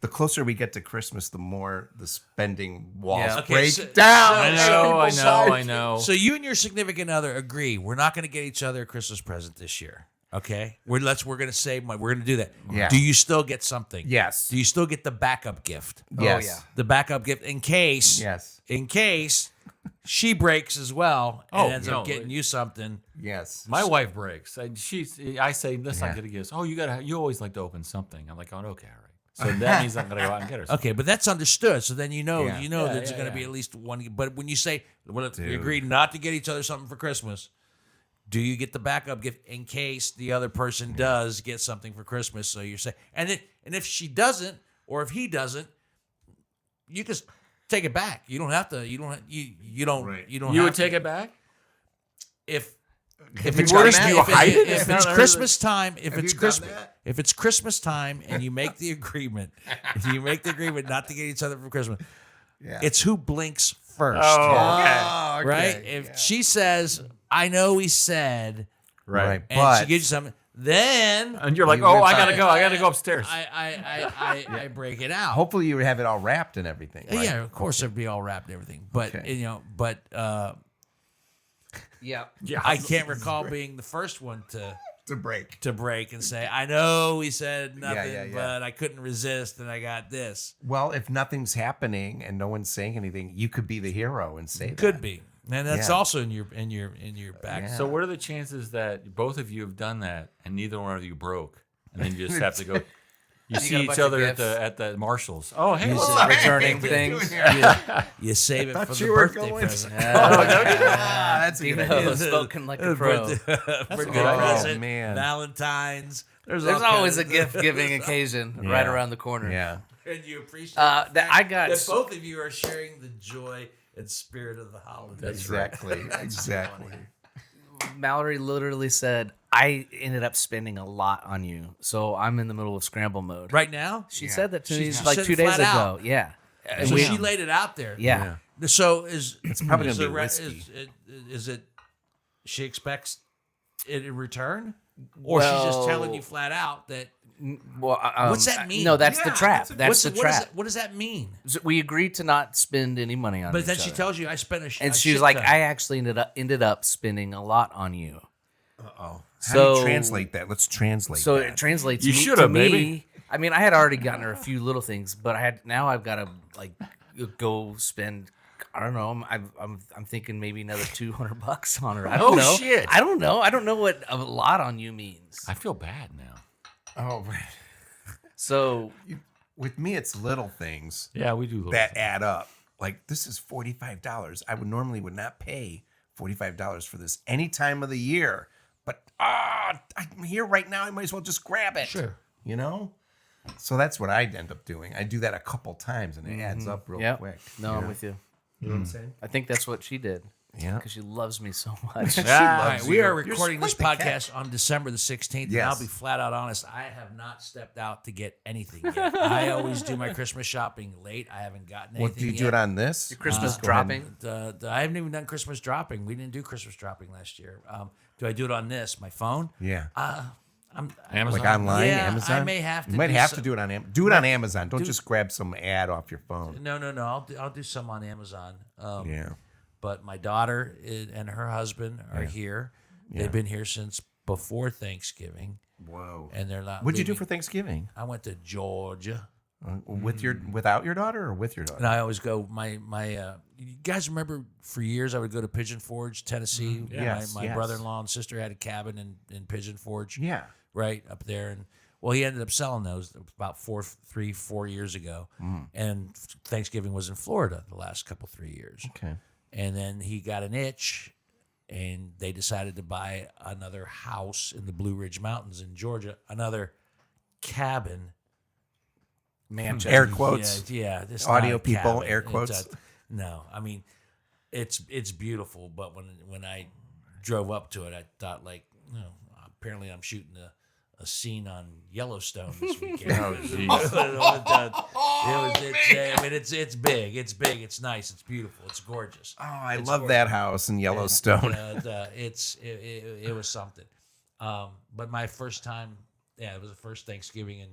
D: the closer we get to Christmas, the more the spending walls
C: Yeah.
A: Okay,
D: break
A: so-
D: down.
B: I know.
A: So you and your significant other agree we're not going to get each other a Christmas present this year. Okay, we're going to save money. We're going to do that.
D: Yeah.
A: Do you still get something?
D: Yes.
A: Do you still get the backup gift?
D: Yes.
C: yeah.
A: The backup gift in case.
D: Yes.
A: In case she breaks as well and
B: Oh,
A: ends
B: no,
A: up getting you something.
D: Yes.
B: My wife breaks. I say, let's
D: Yeah.
B: not get a gift. Oh, you always like to open something. I'm like, oh, okay, all right. So that means I'm gonna go out and get her something.
A: Okay, but that's understood. So then
D: Yeah.
A: there's
B: Yeah,
A: going to be
B: yeah.
A: at least one. But when you say we
D: Dude.
A: agreed not to get each other something for Christmas, do you get the backup gift in case the other person does get something for Christmas? So you're saying, and if she doesn't, or if he doesn't, you just take it back. You don't have to. You don't. You don't.
D: Right.
A: You don't.
B: You
A: have
B: would take it back?
A: if
D: you
A: it's
D: done
A: Christmas,
D: that?
B: You hide it?
A: if
B: No,
A: it's
B: no, no.
A: Christmas time, if
D: Have
A: it's
D: you done
A: Christmas,
D: that?
A: if it's Christmas time, and you make the agreement, not to get each other for Christmas,
D: Yeah.
A: it's who blinks first,
D: Oh, okay.
A: right? If she says, "I know he said,"
D: Right.
A: and
D: But
A: she gives you something, then
B: And you're like,
D: You
B: oh,
D: would
B: I gotta
D: buy-
B: go. I gotta go upstairs.
A: I break it out.
D: hopefully you would have it all wrapped and everything. Right?
A: Yeah, of course it'd be all wrapped and everything, but
D: Okay.
C: Yeah.
B: yeah.
A: I can't recall being the first one
D: To break.
A: to break and say, "I know he said nothing,
D: yeah.
A: but I couldn't resist, and I got this."
D: Well, if nothing's happening and no one's saying anything, you could be the hero and say
A: Could
D: that.
A: be, and that's
D: Yeah.
A: also in your back.
D: Yeah.
B: So what are the chances that both of you have done that and neither one of you broke, and then you just have to go? You
C: got
B: see
C: a
B: each
C: bunch of
B: other
C: gifts.
B: at the Marshalls. Oh, hey, what's
C: Just
B: up?
C: returning things.
A: You save it for
D: thought
A: the
D: you were
A: birthday
D: going-
A: present.
D: That's a good
C: Dino
D: idea.
C: spoken like a pro.
A: Birthday
B: good idea.
A: present,
D: man.
A: Valentine's.
C: There's
A: all
C: always a
A: kinds of-
C: gift giving occasion right around the corner.
D: Yeah.
A: And you appreciate
C: That
A: the fact
C: I got
A: that both of you are sharing the joy and spirit of the holiday.
D: Exactly. Exactly.
C: Mallory literally said, I ended up spending a lot on you. So I'm in the middle of scramble mode.
A: Right now,
C: She said that to me
A: She
C: like
A: said
C: 2
A: it
C: days
A: flat
C: ago.
A: out.
C: Yeah.
A: so
C: We-
A: she laid it out there.
C: yeah.
A: So is
D: probably
A: is
D: gonna
A: the
D: be whiskey.
A: Is it? She expects it in return, or she's just telling
C: Well-
A: you flat out that.
C: Well,
A: What's that mean?
C: No, that's the
D: Yeah,
C: trap.
D: that's a-
C: That's the trap.
A: What does that mean?
C: So we agreed to not spend any money on
A: But
C: each
A: then she
C: other.
A: tells you I spent a
C: and
A: a
C: she was
A: shit
C: like,
A: ton.
C: I actually ended up spending a lot on you.
D: How do
C: So-
D: you translate that? Let's translate
C: So
D: that.
C: it translates.
B: You
C: me-
B: should
C: to
B: have,
C: me.
B: baby.
C: I mean, I had already gotten her a few little things, but I've got to like go spend. I don't know. I'm thinking maybe another $200 on her. I don't
B: Oh,
C: know.
B: shit.
C: I don't know. I don't know what a lot on you means.
B: I feel bad now.
D: Oh, right.
C: So
D: With me, it's little things
B: Yeah, we do. Little
D: that add up. Like, this is $45. I would not pay $45 for this any time of the year. But I'm here right now. I might as well just grab it.
A: Sure.
D: You know? So that's what I end up doing. I do that a couple times and it adds up real
C: yeah,
D: quick.
C: no, I'm with you.
D: You know what I'm saying?
C: I think that's what she did
D: Yeah.
C: because she loves me so much.
A: All right,
D: loves
A: we
D: you.
A: are
D: You're
A: recording this
D: quite the
A: podcast on December the 16th, and
D: Yes.
A: I'll be flat out honest. I have not stepped out to get anything yet. I always do my Christmas shopping late. I haven't gotten anything
D: What do you
A: yet.
D: do it on this?
C: Christmas
D: Go ahead
C: dropping.
A: I haven't even done Christmas dropping. We didn't do Christmas dropping last year. Do I do it on this, my phone?
D: Yeah.
B: Amazon.
D: Like online,
A: Yeah,
D: Amazon.
A: I may have to
D: You might
A: do
D: have
A: some-
D: to do it on Amazon. Do it on Amazon. Don't just grab some ad off your phone.
A: No. I'll do some on Amazon.
D: Yeah.
A: But my daughter and her husband are here. They've been here since before Thanksgiving,
D: Whoa.
A: and they're not.
D: What'd you do
A: leaving.
D: for Thanksgiving?
A: I went to Georgia.
D: Without your daughter or with your daughter?
A: And I always go. You guys remember for years I would go to Pigeon Forge, Tennessee.
D: Yes,
A: My
D: yes.
A: brother-in-law and sister had a cabin in Pigeon Forge.
D: Yeah.
A: Right up there, and well, he ended up selling those about 4 years ago. And Thanksgiving was in Florida the last 3 years.
D: Okay.
A: And then he got an itch, and they decided to buy another house in the Blue Ridge Mountains in Georgia, another cabin.
C: Mansion.
D: Air quotes.
A: Yeah, this
D: Audio
A: not a
D: people,
A: cabin.
D: air
A: It's
D: quotes.
A: no, I mean, it's beautiful. But when I drove up to it, I thought like, apparently I'm shooting a scene on Yellowstone this weekend. It's big. It's big. It's nice. It's beautiful. It's gorgeous.
D: Oh, I love that house in Yellowstone.
A: It was something. But my first time, it was the first Thanksgiving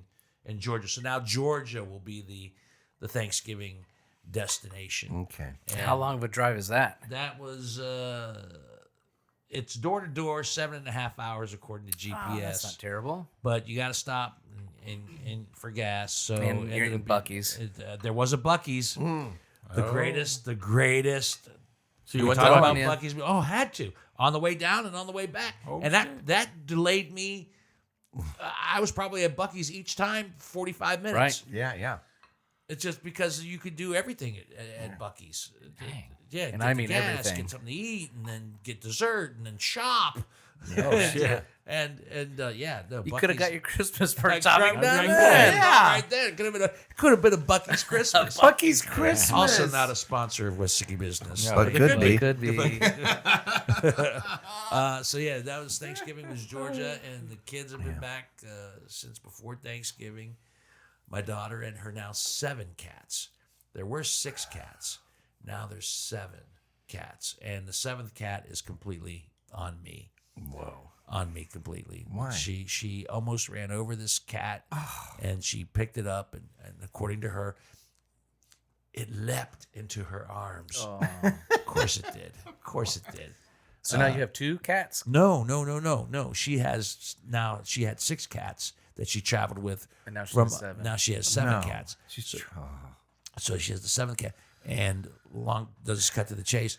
A: in Georgia. So now Georgia will be the Thanksgiving destination.
D: Okay.
A: And
C: How long of a drive is that?
A: that was it's door to door, 7.5 hours according to GPS.
C: Oh, that's not terrible.
A: But you got to stop and for gas. So
C: And you're in Buc-ee's.
A: There was a Buc-ee's, the greatest.
B: So you
A: We
B: went
A: talk
B: to
A: about
C: yeah.
A: Buc-ee's. Oh, had to on the way down and on the way back, and that delayed me. I was probably at Buc-ee's each time 45 minutes.
C: Right.
D: Yeah.
A: It's just because you could do everything at Buc-ee's. Yeah,
C: And
A: get
C: I
A: the
C: mean
A: gas,
C: everything.
A: get something to eat, and then get dessert, and then shop.
B: shit.
A: And no,
C: You could have got your Christmas
A: I
C: first
A: grabbed
C: time.
A: that
D: Yeah.
A: right there. Could have been a Buc-ee's Christmas.
D: Bucky's Christmas.
A: Also not a sponsor of Whiskey Business.
D: But
A: It
D: could be.
C: Could be.
A: So yeah, that was Thanksgiving was Georgia, and the kids have been back since before Thanksgiving. My daughter and her now 7 cats. There were 6 cats. Now there's 7 cats, and the 7th cat is completely on me.
D: Whoa.
A: On me completely.
D: Why?
A: She almost ran over this cat, and she picked it up, and according to her, it leapt into her arms.
C: Oh.
A: Of course it did. Of course it did.
C: So now you have 2 cats?
A: No. She had 6 cats that she traveled with.
C: And now she
A: from,
C: has 7.
A: Now she has 7
D: No.
A: cats.
D: She's
A: So she has the 7th cat. And does cut to the chase.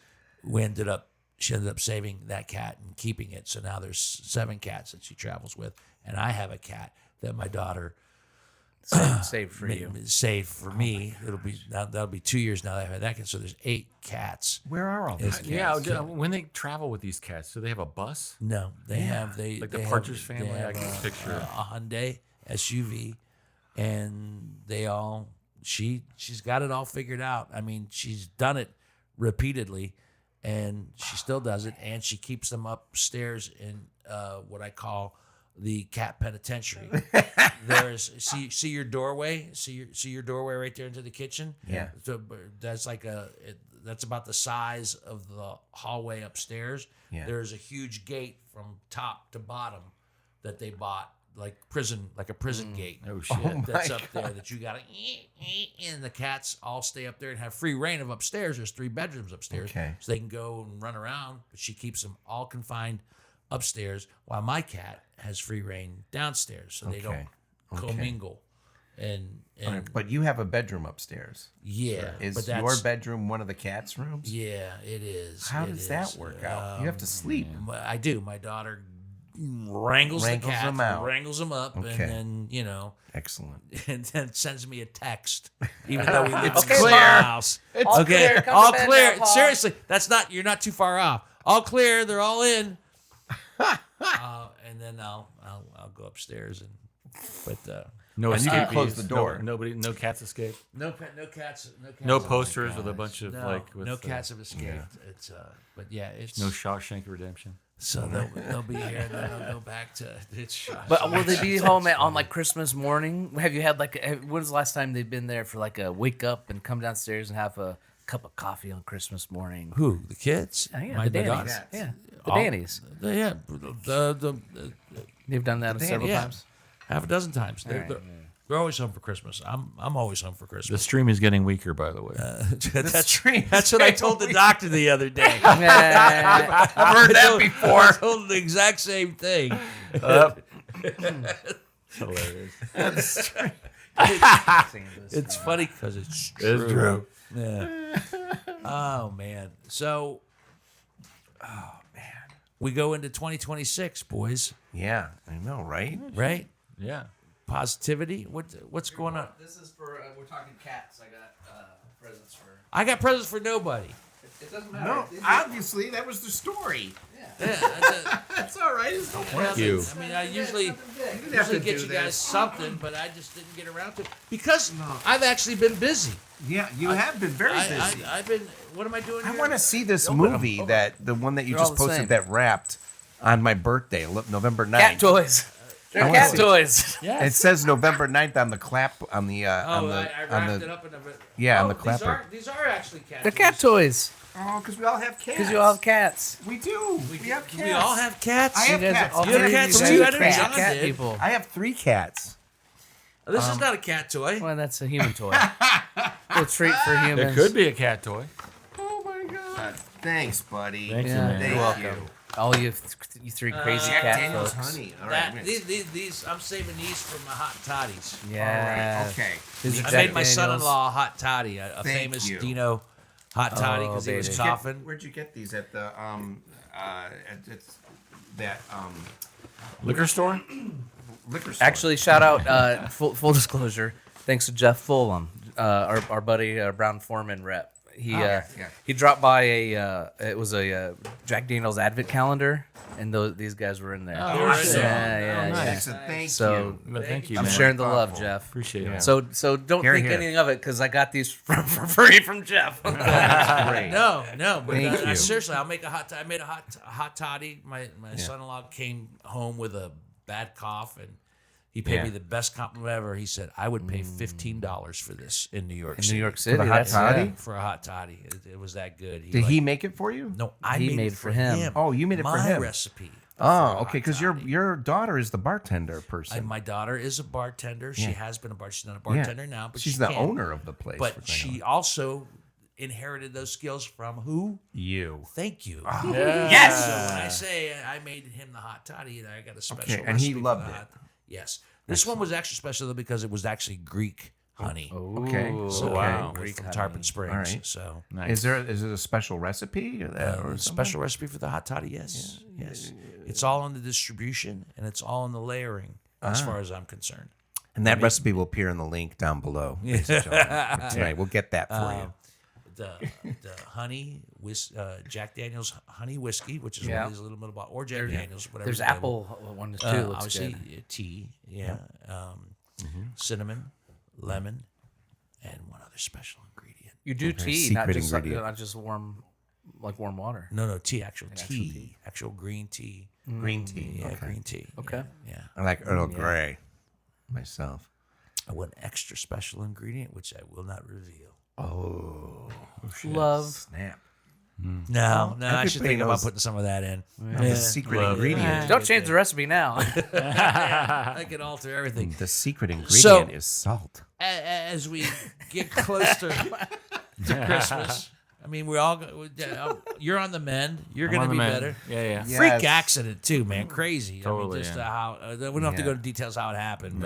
A: She ended up saving that cat and keeping it. So now there's 7 cats that she travels with. And I have a cat that my daughter
C: Saved for you.
A: saved for me. That'll be 2 years now that I've had that cat. So there's 8 cats.
D: Where are all these
B: Yeah,
D: cats?
B: when they travel with these cats, do they have a bus?
A: No, they have
B: Like the
A: they
B: Partridge
A: have,
B: Family?
A: They
B: I
A: have
B: can picture it.
A: a Hyundai SUV, and she's got it all figured out. I mean, she's done it repeatedly, and she still does it, and she keeps them upstairs in what I call the cat penitentiary. There's see your doorway, see your doorway right there into the kitchen.
D: Yeah.
A: So that's that's about the size of the hallway upstairs.
D: Yeah.
A: There's a huge gate from top to bottom that they bought, like a prison gate.
B: Oh, shit.
A: That's up there that you gotta, and the cats all stay up there and have free reign of upstairs. There's 3 bedrooms upstairs,
D: Okay.
A: so they can go and run around. But she keeps them all confined upstairs, while my cat has free reign downstairs, so they don't
D: Okay.
A: commingle. And
D: But you have a bedroom upstairs.
A: yeah,
D: Is
A: but
D: your bedroom one of the cats' rooms?
A: Yeah, it is.
D: How
A: It
D: does that
A: is.
D: work out? You have to sleep.
A: I do. My daughter wrangles the cat,
D: them out.
A: wrangles them up,
D: Okay.
A: and then
D: Excellent.
A: and then sends me a text, even though we live in the
C: Okay,
A: same
C: Mom.
A: house.
C: All clear. Come to
A: all
C: bed
A: clear.
C: now, Pa.
A: Seriously, you're not too far off. All clear. They're all in. And then I'll go upstairs
B: No
D: And you can
B: escapees,
D: close the door.
B: No cats escape.
A: no cats.
B: No posters with a bunch of
A: No cats have escaped. It's it's
B: No Shawshank Redemption.
A: So they'll be here, and then they'll go back to it's.
C: But will they be home on like Christmas morning? Have you had when's the last time they've been there for like a wake up and come downstairs and have a cup of coffee on Christmas morning?
A: Who, the kids?
C: Yeah,
A: My
C: the
A: daughters.
C: Dannies. Yeah, the
A: All-
C: Dannies.
A: Yeah,
C: They've done that several
A: yeah.
C: times.
A: half a dozen times. They're always home for Christmas. I'm always home for
B: The
A: Christmas.
B: stream is getting weaker, by the way.
A: That's what I told the doctor the other day.
C: Nah.
A: I've heard that before. I told him the exact same thing.
B: Hilarious.
A: It's funny because it's true.
B: It's true.
A: Yeah. Oh man. So, we go into 2026, boys.
D: Yeah, I know, right?
A: Right?
B: Yeah.
A: Positivity. What's going on?
C: This is for we're talking cats. I got presents for.
A: I got presents for nobody.
C: It doesn't matter.
D: No, obviously that was the story.
A: Yeah,
D: That's all right. It's no
B: Thank you.
A: I mean, I usually
D: have to
A: get
D: do
A: you guys
D: this.
A: something, but I just didn't get around to it because I've actually been busy.
D: Yeah, you have been very
A: I,
D: busy.
A: I've been. What am I doing?
D: I
A: here?
D: want to see this movie the one that you
C: They're all
D: just
C: the
D: posted
C: same.
D: that wrapped on my birthday, November 9th.
C: Cat toys. They're
D: I wanna
C: cat
D: see-
C: toys.
D: It says November 9th on the clap on the
A: Oh,
D: on the
A: I
D: on
A: wrapped
D: the
A: it up in a.
D: yeah, on the
A: these
D: clapper.
A: These are actually cat.
C: They're cat toys.
D: Oh, because we all have cats.
C: Because you all have cats.
D: We do. We have cats.
A: We all have cats.
D: I have
C: You guys
D: cats.
C: all
A: You have
C: three of
A: cats
C: guys
A: too?
C: are
A: I didn't know John
C: cat
A: did.
C: people.
D: I have 3 cats.
A: This is not a cat toy.
C: Well, that's a human toy. A treat for humans.
B: There could be a cat toy.
D: Oh my God! Thanks, buddy.
B: Thank you,
C: Yeah.
B: man.
D: Thank
C: You're welcome.
D: you.
C: All you 3 crazy
D: Jack
C: cat
D: Daniel's
C: folks.
D: honey. All right.
A: That, these, I'm saving these for my hot toddies.
C: Yeah.
D: All right. Okay.
C: These are
A: I
C: Jack
A: made my
C: Daniels.
A: son-in-law a hot toddy, a
D: Thank
A: famous
D: you.
A: Dino hot toddy because he was
C: baby.
A: coughing.
D: Where'd you get these at the at that
B: Liquor store?
D: liquor store?
C: Actually, shout out, full disclosure, thanks to Jeff Fulham, our buddy, Brown Foreman rep.
D: yeah.
C: He dropped by it was a Jack Daniel's Advent calendar, and these guys were in there.
A: Oh, right
C: yeah,
A: there.
C: yeah,
B: nice.
C: yeah.
D: Excellent. Thank
C: So
B: Well, thank you,
C: I'm
B: man.
C: sharing the love,
D: Thoughtful.
C: Jeff.
B: Appreciate
D: Yeah.
B: it.
C: So don't
D: Here,
C: think
D: here.
C: anything of it because I got these for free from Jeff.
D: Great.
A: No, but
D: Thank you.
A: seriously, I'll make a hot. I made a hot toddy. My son-in-law came home with a bad cough, and he paid
D: Yeah.
A: me the best compliment ever. He said, "I would pay $15 for this in New York
C: In
A: City."
C: New York City,
D: hot
C: that's
D: toddy?
C: yeah.
A: For a hot toddy, it was that good.
D: Did he make it for you?
A: No, I
C: He
A: made
C: made
A: it
C: for
A: for
C: him.
A: him.
D: Oh, you made it for
A: My
D: him.
A: recipe.
D: Oh, okay. Because your daughter is the bartender person.
A: My daughter is a bartender. She has been a bartender. She's not a
D: Yeah.
A: bartender now, but
D: she's
A: she
D: the
A: can.
D: owner of the place. for
A: But
D: crying
A: she
D: out
A: also inherited those skills from who?
D: loud. you.
A: Thank you.
C: Yes!
A: So when I say I made him the hot toddy, I got a special
D: Okay, and he
A: recipe for
D: loved
A: the
D: it.
A: hot- Yes. This one was extra special though because it was actually Greek honey.
D: Okay.
A: So
B: wow.
A: From Tarpon Springs.
D: All right.
A: So
B: Nice.
D: Is it a special recipe or that or
A: a special recipe for the hot toddy, yes. Yes. It's all in the distribution and it's all in the layering as far as I'm concerned.
D: And that recipe will appear in the link down below. ladies and gentlemen. That's right. We'll get that for you.
A: The honey Jack Daniel's honey whiskey, which is
C: Yeah.
A: one of these little middle bottle, or Jack Daniel's, whatever.
C: There's apple one too. Looks
A: Obviously,
C: good.
A: tea, cinnamon, lemon, and one other special ingredient.
C: You do
D: Very
C: tea, not
D: secret
C: just
D: ingredient.
C: warm, like warm water.
A: No, tea, actual tea, actual green tea.
D: Green tea.
A: Yeah,
D: Okay.
A: green tea.
C: Okay.
A: Yeah.
D: I like Earl Grey myself.
A: One extra special ingredient, which I will not reveal.
D: Oh,
C: Love.
D: snap.
A: No, I should
D: everybody
A: think about
D: knows-
A: putting some of that in.
D: The secret ingredient.
C: Don't change the recipe now.
A: I could alter everything.
D: The secret ingredient
A: So-
D: is salt.
A: As we get close to Christmas, I mean, we all. You're on the mend. You're going to
B: on the
A: be
B: mend.
A: better.
B: Yeah.
D: Yeah.
A: Freak
D: Yes.
A: accident too, man. Crazy.
B: Totally,
A: I mean, just
B: yeah.
A: how we don't have to
D: Yeah.
A: go into details how it happened,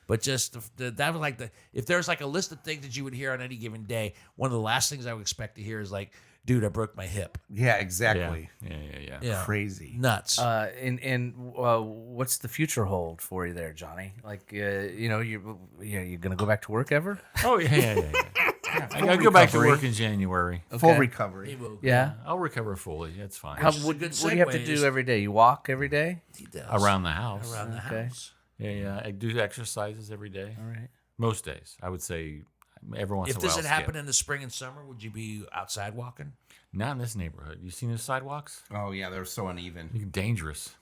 A: but just that was like if there's like a list of things that you would hear on any given day, one of the last things I would expect to hear is like, "Dude, I broke my hip."
D: Yeah,
B: Yeah.
D: exactly.
A: Yeah,
D: Crazy.
A: nuts.
C: What's the future hold for you there, Johnny? Like, you're gonna go back to work ever?
B: Oh, yeah. I gotta go back to work in January.
D: Full
C: Okay.
D: recovery.
C: Yeah.
B: I'll recover fully. That's fine.
C: How,
A: Which is a
C: what
A: good
C: do you have to
A: segue,
C: do
A: is-
C: every day? You walk every day?
A: He does.
B: Around the house.
A: Around the
C: Okay.
A: house.
B: Yeah. I do exercises every day.
C: All right.
B: Most days. I would say every once
A: If
B: in a while.
A: this had
B: I'll skip.
A: happened in the spring and summer, would you be outside walking?
B: Not in this neighborhood. You seen the sidewalks?
D: Oh yeah, they're so uneven.
B: You're dangerous.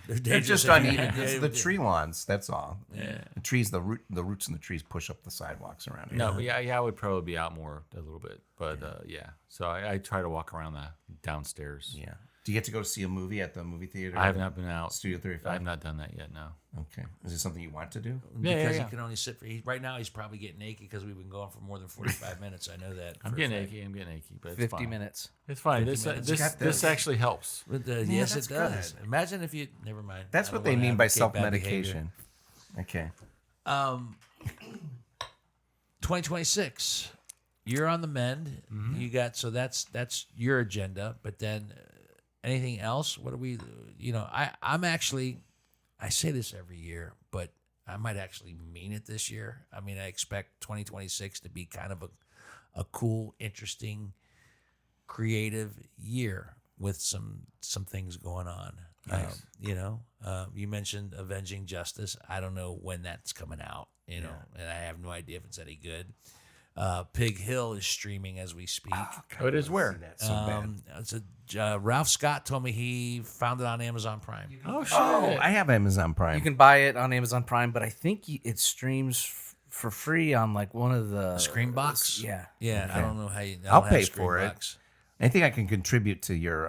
D: They're just uneven. It's the tree lawns. That's all.
B: Yeah.
D: The trees, the roots in the trees push up the sidewalks around here.
B: No, but yeah, I would probably be out more a little bit, but yeah. So I try to walk around the downstairs.
D: Yeah. Do you get to go see a movie at the movie theater?
B: I have not been out.
D: Studio 35.
B: I've not done that yet. No.
D: Okay. Is it something you want to do?
A: Because he can only sit for. Right now, he's probably getting achy because we've been going for more than 45 minutes. I know that.
B: I'm
A: for a
B: getting
A: fact.
B: achy, but it's
C: 50
B: fine.
C: minutes.
B: It's fine.
A: 50 minutes.
B: This
D: Got
B: this
D: this.
B: actually helps.
A: But, yes,
D: that's
A: it does.
D: good.
A: Imagine if you. Never mind.
D: That's
A: I
D: what
A: don't
D: they
A: wanna
D: mean by
A: advocate bad behavior.
D: self-medication. Okay.
A: 2026. You're on the mend. You got that's your agenda. But then anything else? What are we? I'm actually. I say this every year, but I might actually mean it this year. I mean, I expect 2026 to be kind of a cool, interesting creative year with some things going on.
B: Nice.
A: You mentioned Avenging Justice. I don't know when that's coming out, and I have no idea if it's any good. Pig Hill is streaming as we speak.
B: Oh, it is where?
D: That's so bad.
A: Ralph Scott told me he found it on Amazon Prime.
B: Oh, shit.
D: Oh, I have Amazon Prime.
C: You can buy it on Amazon Prime, but I think it streams for free on like one of the
A: Screenbox?
C: Yeah.
A: Yeah, I don't know how you.
D: I'll pay for it. I think I can contribute to your,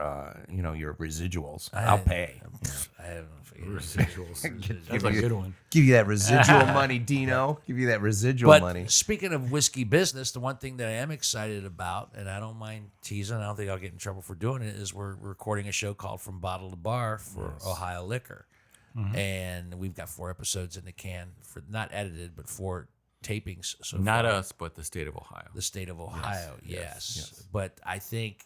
D: your residuals. I'll pay.
A: I have
B: Residuals. That's a good one.
D: Give you that residual money, Dino. Give you that residual money.
A: But speaking of whiskey business, the one thing that I am excited about, and I don't mind teasing, I don't think I'll get in trouble for doing it, is we're recording a show called From Bottle to Bar for Ohio Liquor. And we've got 4 episodes in the can, for not edited, but 4 tapings. So
B: Not
A: far.
B: us, but the state of Ohio.
A: The state of Ohio, yes. But I think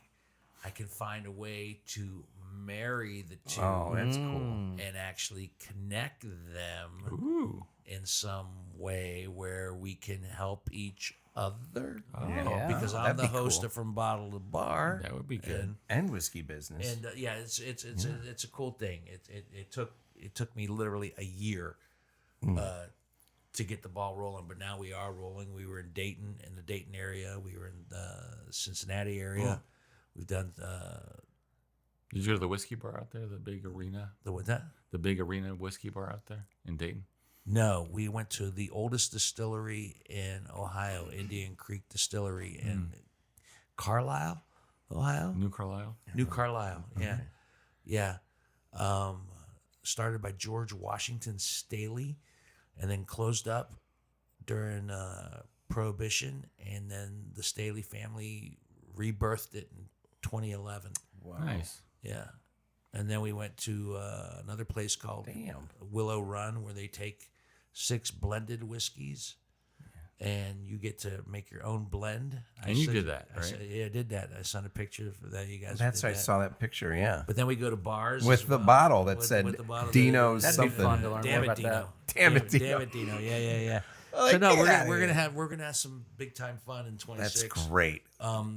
A: I can find a way to marry the two.
D: Oh, that's cool.
A: And actually connect them in some way where we can help each other.
C: Yeah.
A: Because I'm
D: That'd
A: the
D: be
A: host
D: cool.
A: of From Bottle to Bar.
B: That would be good.
D: And whiskey business.
A: And it's a cool thing. It took me literally a year to get the ball rolling, but now we are rolling. We were in Dayton, in the Dayton area. We were in the Cincinnati area. We've done
B: Did you go to the whiskey bar out there, the big arena?
A: what's that?
B: The big arena whiskey bar out there in Dayton?
A: No, we went to the oldest distillery in Ohio, Indian Creek Distillery in Carlisle, Ohio.
B: New Carlisle?
A: New Carlisle, yeah. Started by George Washington Staley, and then closed up during Prohibition, and then the Staley family rebirthed it in 2011.
D: Wow.
B: Nice.
A: Yeah. And then we went to another place called Willow Run, where they take 6 blended whiskeys, and you get to make your own blend.
B: And you did that, right?
A: I did that. I sent a picture for that. You guys.
D: That's
A: did
D: right. I
A: that.
D: saw that picture, yeah.
A: But then we go to bars
D: With
A: as
D: the
A: well.
D: bottle that
A: With
D: said
A: the bottle
D: Dino's
C: That'd be
D: something.
C: fun to learn
A: Damn
C: more
A: it,
C: about
A: Dino.
C: that.
D: Damn it, Dino.
A: Damn it, Dino. Yeah.
D: Like,
A: So no,
D: get
A: we're
D: outta
A: gonna
D: here.
A: have some big time fun in 26.
D: That's great.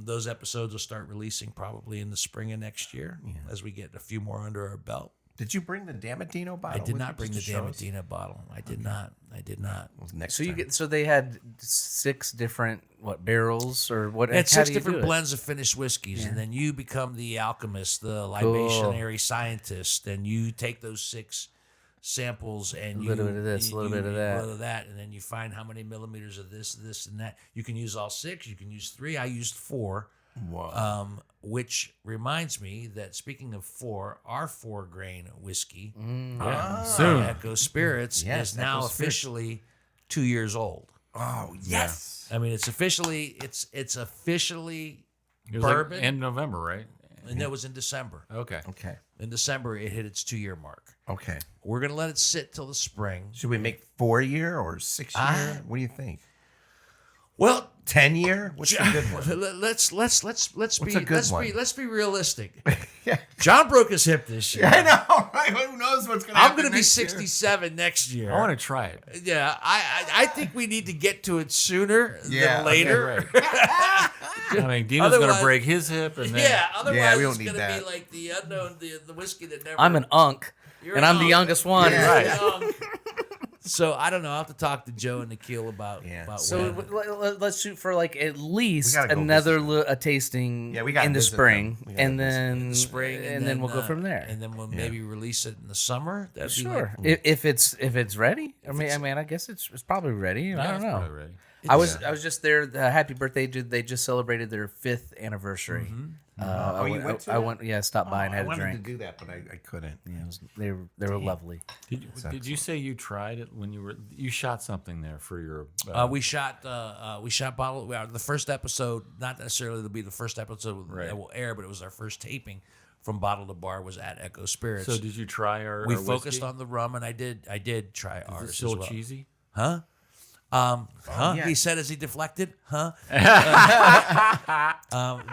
A: Those episodes will start releasing probably in the spring of next year as we get a few more under our belt.
D: Did you bring the Damn It Dino
A: I
D: bottle?
A: did
D: with
A: not
D: you
A: bring the
D: just to show
A: Damn It
D: us?
A: Dino bottle. I did not.
D: Well, next
C: So
D: time.
C: so they had 6 different barrels or what?
A: It's
C: how
A: 6
C: do you do
A: different
C: it?
A: blends of finished whiskeys, and then you become the alchemist, the libationary scientist, and you take those 6 samples and you
C: little bit of this, a little bit of that.
A: a little of that, and then you find how many millimeters of this, and that. You can use all 6. You can use 3. I used 4.
D: Whoa.
A: Which reminds me that speaking of 4, our 4-grain whiskey,
B: Soon.
A: Echo Spirits,
D: Yes,
A: is now
D: Echo Spirits.
A: officially 2 years old.
D: Oh, yes.
A: I mean, it's officially
B: It was
A: bourbon,
B: like end November, right?
A: and that was in December.
B: Okay.
D: Okay.
A: In December, it hit its 2-year mark.
D: Okay.
A: We're gonna let it sit till the spring.
D: Should we make 4-year or 6-year? What do you think?
A: Well,
D: 10-year? What's the good one?
A: let's
D: a good one?
A: let's be realistic.
D: Yeah.
A: John broke his hip this year.
D: I know, right? Who knows what's going to
A: I'm
D: happen?
A: gonna be
D: next year?
A: 67 next year.
B: I want to try it.
A: Yeah, I think we need to get to it sooner
D: Yeah,
A: than later.
B: Right. I mean, Dino's going to
A: Otherwise-
B: break his hip, and then
A: Yeah, otherwise
D: we don't
A: it's
D: need
A: gonna
D: that.
A: be like the unknown, the whiskey that never.
C: I'm an unk,
A: You're
C: and
A: an
C: I'm the
A: unk.
C: youngest one.
A: You're
B: Right.
A: young. So I don't know. I'll have to talk to Joe and Nikhil about.
D: Yeah.
A: About
C: So
A: when.
C: let's shoot for like at least
D: gotta go
C: another a tasting
D: Yeah, we gotta
C: in the
D: visit
C: spring,
D: them. We gotta
C: and then
A: in the spring,
C: and then we'll go from there.
A: And then we'll maybe release it in the summer. That'd
C: Sure,
A: Be like,
C: if it's ready. I mean, I guess it's probably ready. I don't
B: it's
C: know.
B: probably ready.
C: I was just there. Happy birthday! They just celebrated their 5th anniversary.
D: you went to
C: I
D: that?
C: went. Yeah, stopped by and
D: I
C: had a
D: wanted
C: drink.
D: to do that, but I couldn't.
C: Yeah, they were lovely.
B: Did you say you tried it when you shot something there for your?
A: we shot bottle. The first episode, not necessarily to be the first episode that will air, but it was our first taping from Bottle to Bar was at Echo Spirits.
B: So did you try our?
A: we
B: our
A: focused
B: whiskey?
A: on the rum, and I did try
B: Is
A: ours
B: it still
A: as well.
B: cheesy?
A: Huh?
D: yeah.
A: He said as he deflected, huh?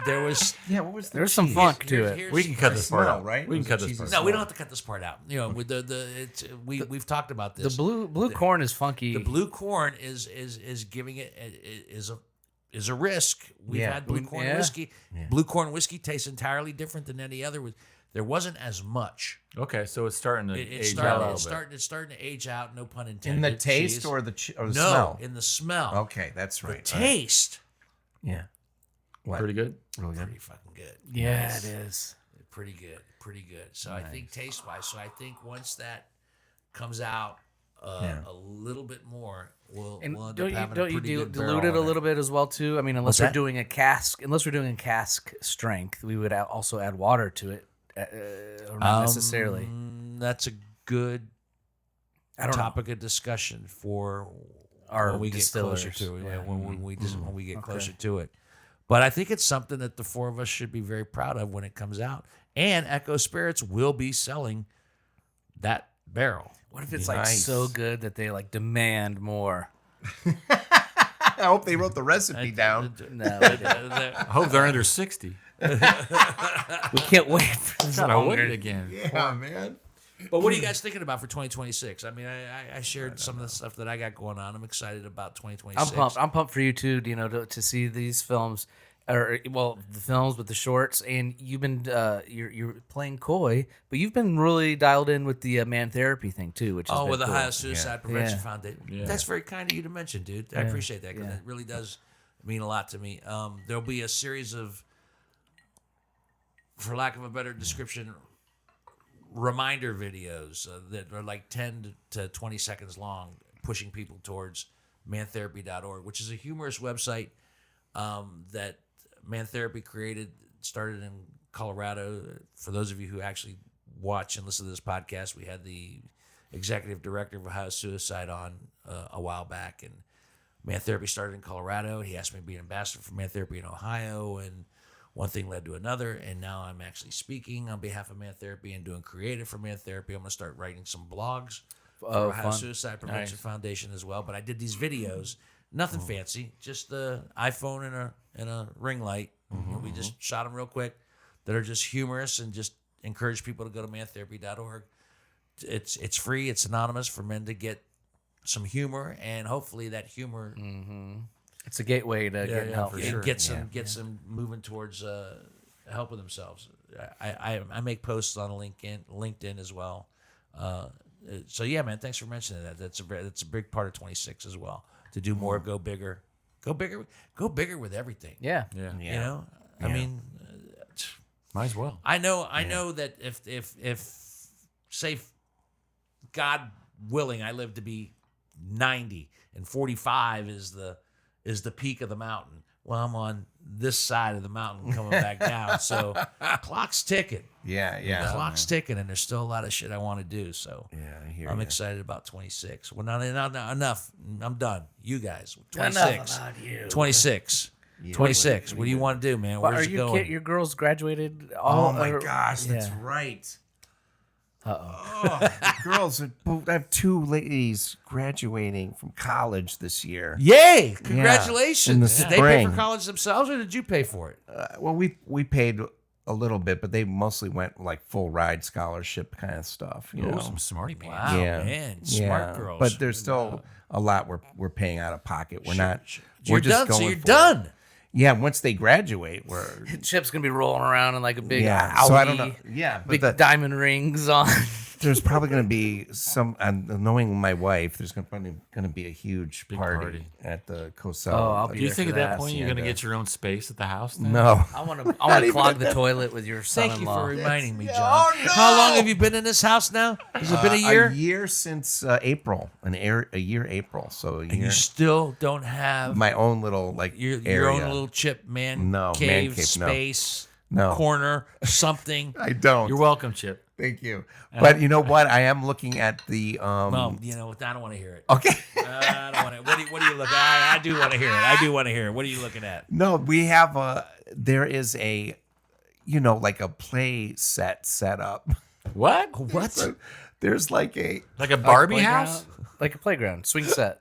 A: There was
D: Yeah, what was the
C: There's some
D: cheese?
C: funk to it.
A: here's-
B: We can cut this part
D: smell,
B: out,
D: right?
B: We can
D: Was
B: cut
D: it
B: this
D: cheesy
B: part.
D: smell?
A: No, we don't have to cut this part out. You know, with we've talked about
C: The
A: this.
C: blue corn is funky.
A: The blue corn is giving it is a risk. We've had blue corn whiskey.
D: Yeah.
A: Blue corn whiskey tastes entirely different than any other. There wasn't as much.
B: Okay, so it's starting to
A: It's
B: age out a little
A: starting.
B: bit.
A: It's starting to age out. No pun intended.
D: In the taste
A: Cheese.
D: or the
A: no,
D: smell?
A: in the smell.
D: Okay, that's right.
A: The taste,
D: Yeah. What?
B: Pretty good.
D: Really good.
A: pretty fucking good.
C: Yeah, it is.
A: Pretty good. Pretty good. So I think taste wise. So I think once that comes out a little bit more, we'll
C: And
A: end up
C: don't
A: having
C: you
A: a pretty good
C: dilute
A: barrel
C: it a
A: on there.
C: little bit as well too? I mean,
A: What's
C: unless we're
A: that?
C: doing a cask strength, we would also add water to it, or not necessarily.
A: That's a good
C: I don't know.
A: topic of discussion for
C: Our
A: when we get
C: distillers.
A: closer to it.
C: Yeah.
A: When we get closer to it. But I think it's something that the four of us should be very proud of when it comes out. And Echo Spirits will be selling that barrel.
C: What if it's like so good that they like demand more?
D: I hope they wrote the recipe down.
C: No,
B: I hope they're under 60.
C: we can't wait for this
B: Gotta
C: longer.
B: wait again.
D: Yeah, man.
A: But what are you guys thinking about for 2026? I mean, I shared some of the stuff that I got going on. I'm excited about 2026.
C: I'm pumped. I'm pumped for you too. To see these films, or the films with the shorts. And you've been you're playing coy, but you've been really dialed in with the man therapy thing too, which is
A: with the
C: cool.
A: Ohio Suicide Prevention
C: Yeah.
A: Foundation.
B: Yeah.
A: That's very kind of you to mention, dude. I appreciate that because it really does mean a lot to me. There'll be a series of, for lack of a better description, reminder videos that are like 10 to 20 seconds long, pushing people towards mantherapy.org, which is a humorous website that Man Therapy started in Colorado. For those of you who actually watch and listen to this podcast, we had the executive director of Ohio Suicide on a while back, and Man Therapy started in Colorado. He asked me to be an ambassador for Man Therapy in Ohio, and one thing led to another, and now I'm actually speaking on behalf of Man Therapy and doing creative for Man Therapy. I'm going to start writing some blogs for Ohio
C: fun.
A: Suicide Prevention Foundation as well. But I did these videos, nothing fancy, just the iPhone and a ring light. And we just shot them real quick that are just humorous and just encourage people to go to mantherapy.org. It's free. It's anonymous for men to get some humor, and hopefully that humor
C: It's a gateway to getting help.
B: for
A: it
B: sure.
A: gets them moving towards helping themselves. I make posts on LinkedIn as well. So yeah, man, thanks for mentioning that. That's a big part of 26 as well. To do more, go bigger with everything.
C: Yeah.
B: Yeah.
A: You know, I mean,
B: Might as well.
A: I know that if say, God willing, I live to be 90 and 45 is the peak of the mountain. Well, I'm on this side of the mountain coming back down. So clock's ticking.
D: Yeah.
A: Clock's ticking, and there's still a lot of shit I want to do. So
D: Yeah, I hear
A: I'm
D: ya.
A: excited about 26. Well, not enough. I'm done. You guys,
C: Enough
A: 26.
C: about you.
A: 26. 26. What do you want to do, man?
C: Well,
A: Where's
C: are
A: it
C: you
A: going?
C: your girls graduated?
D: Oh my gosh, that's
C: yeah.
D: right. The girls, I have two ladies graduating from college this year.
A: Yay! Congratulations.
D: In the
A: Did they pay for
D: spring.
A: college themselves, or did you pay for it?
D: Well, we paid a little bit, but they mostly went like full ride scholarship kind of stuff. You
B: Oh,
D: know,
B: some smarty pants.
A: Wow,
D: yeah,
A: man. Smart
D: yeah.
A: girls.
D: But there's still a lot we're paying out of pocket. We're not.
A: You're
D: We're just
A: done.
D: going
A: So you're
D: for it.
A: done.
D: Yeah, once they graduate, we're
C: Chip's gonna be rolling around in like a big
D: yeah.
C: Audi,
D: So I don't know. Yeah, but
C: big diamond rings on.
D: there's probably going to be some. Knowing my wife, there's going to be a huge party at the Cosell.
C: Oh, I'll be
B: Do you
C: there
B: think
C: for
B: at that
C: that.
B: point you're
D: Yeah,
B: going to
D: the-
B: get your own space at the house? Then?
D: No.
C: I want to clog the toilet with your
A: Thank you
C: son-in-law.
A: for reminding me, John.
D: Oh, no!
A: How long have you been in this house now? Has it been a year?
D: A year since April. A year April. So a
A: And
D: year.
A: you still don't have
D: My own little
A: your
D: area.
A: own little chip man
D: No, man
A: cave,
D: cave, no.
A: space,
D: No.
A: corner, something.
D: I don't.
B: You're welcome, Chip.
D: Thank you. But you know what? I am looking at the.
A: Well, you know, I don't want to hear it.
D: Okay.
A: I don't want to. What do you look at? I do want to hear it. I do want to hear it. What are you looking at?
D: No, we have a. There is a, like a play set up.
B: What?
A: What?
D: So there's like a.
B: Like a Barbie
C: Playground-
B: house?
C: like a playground swing set.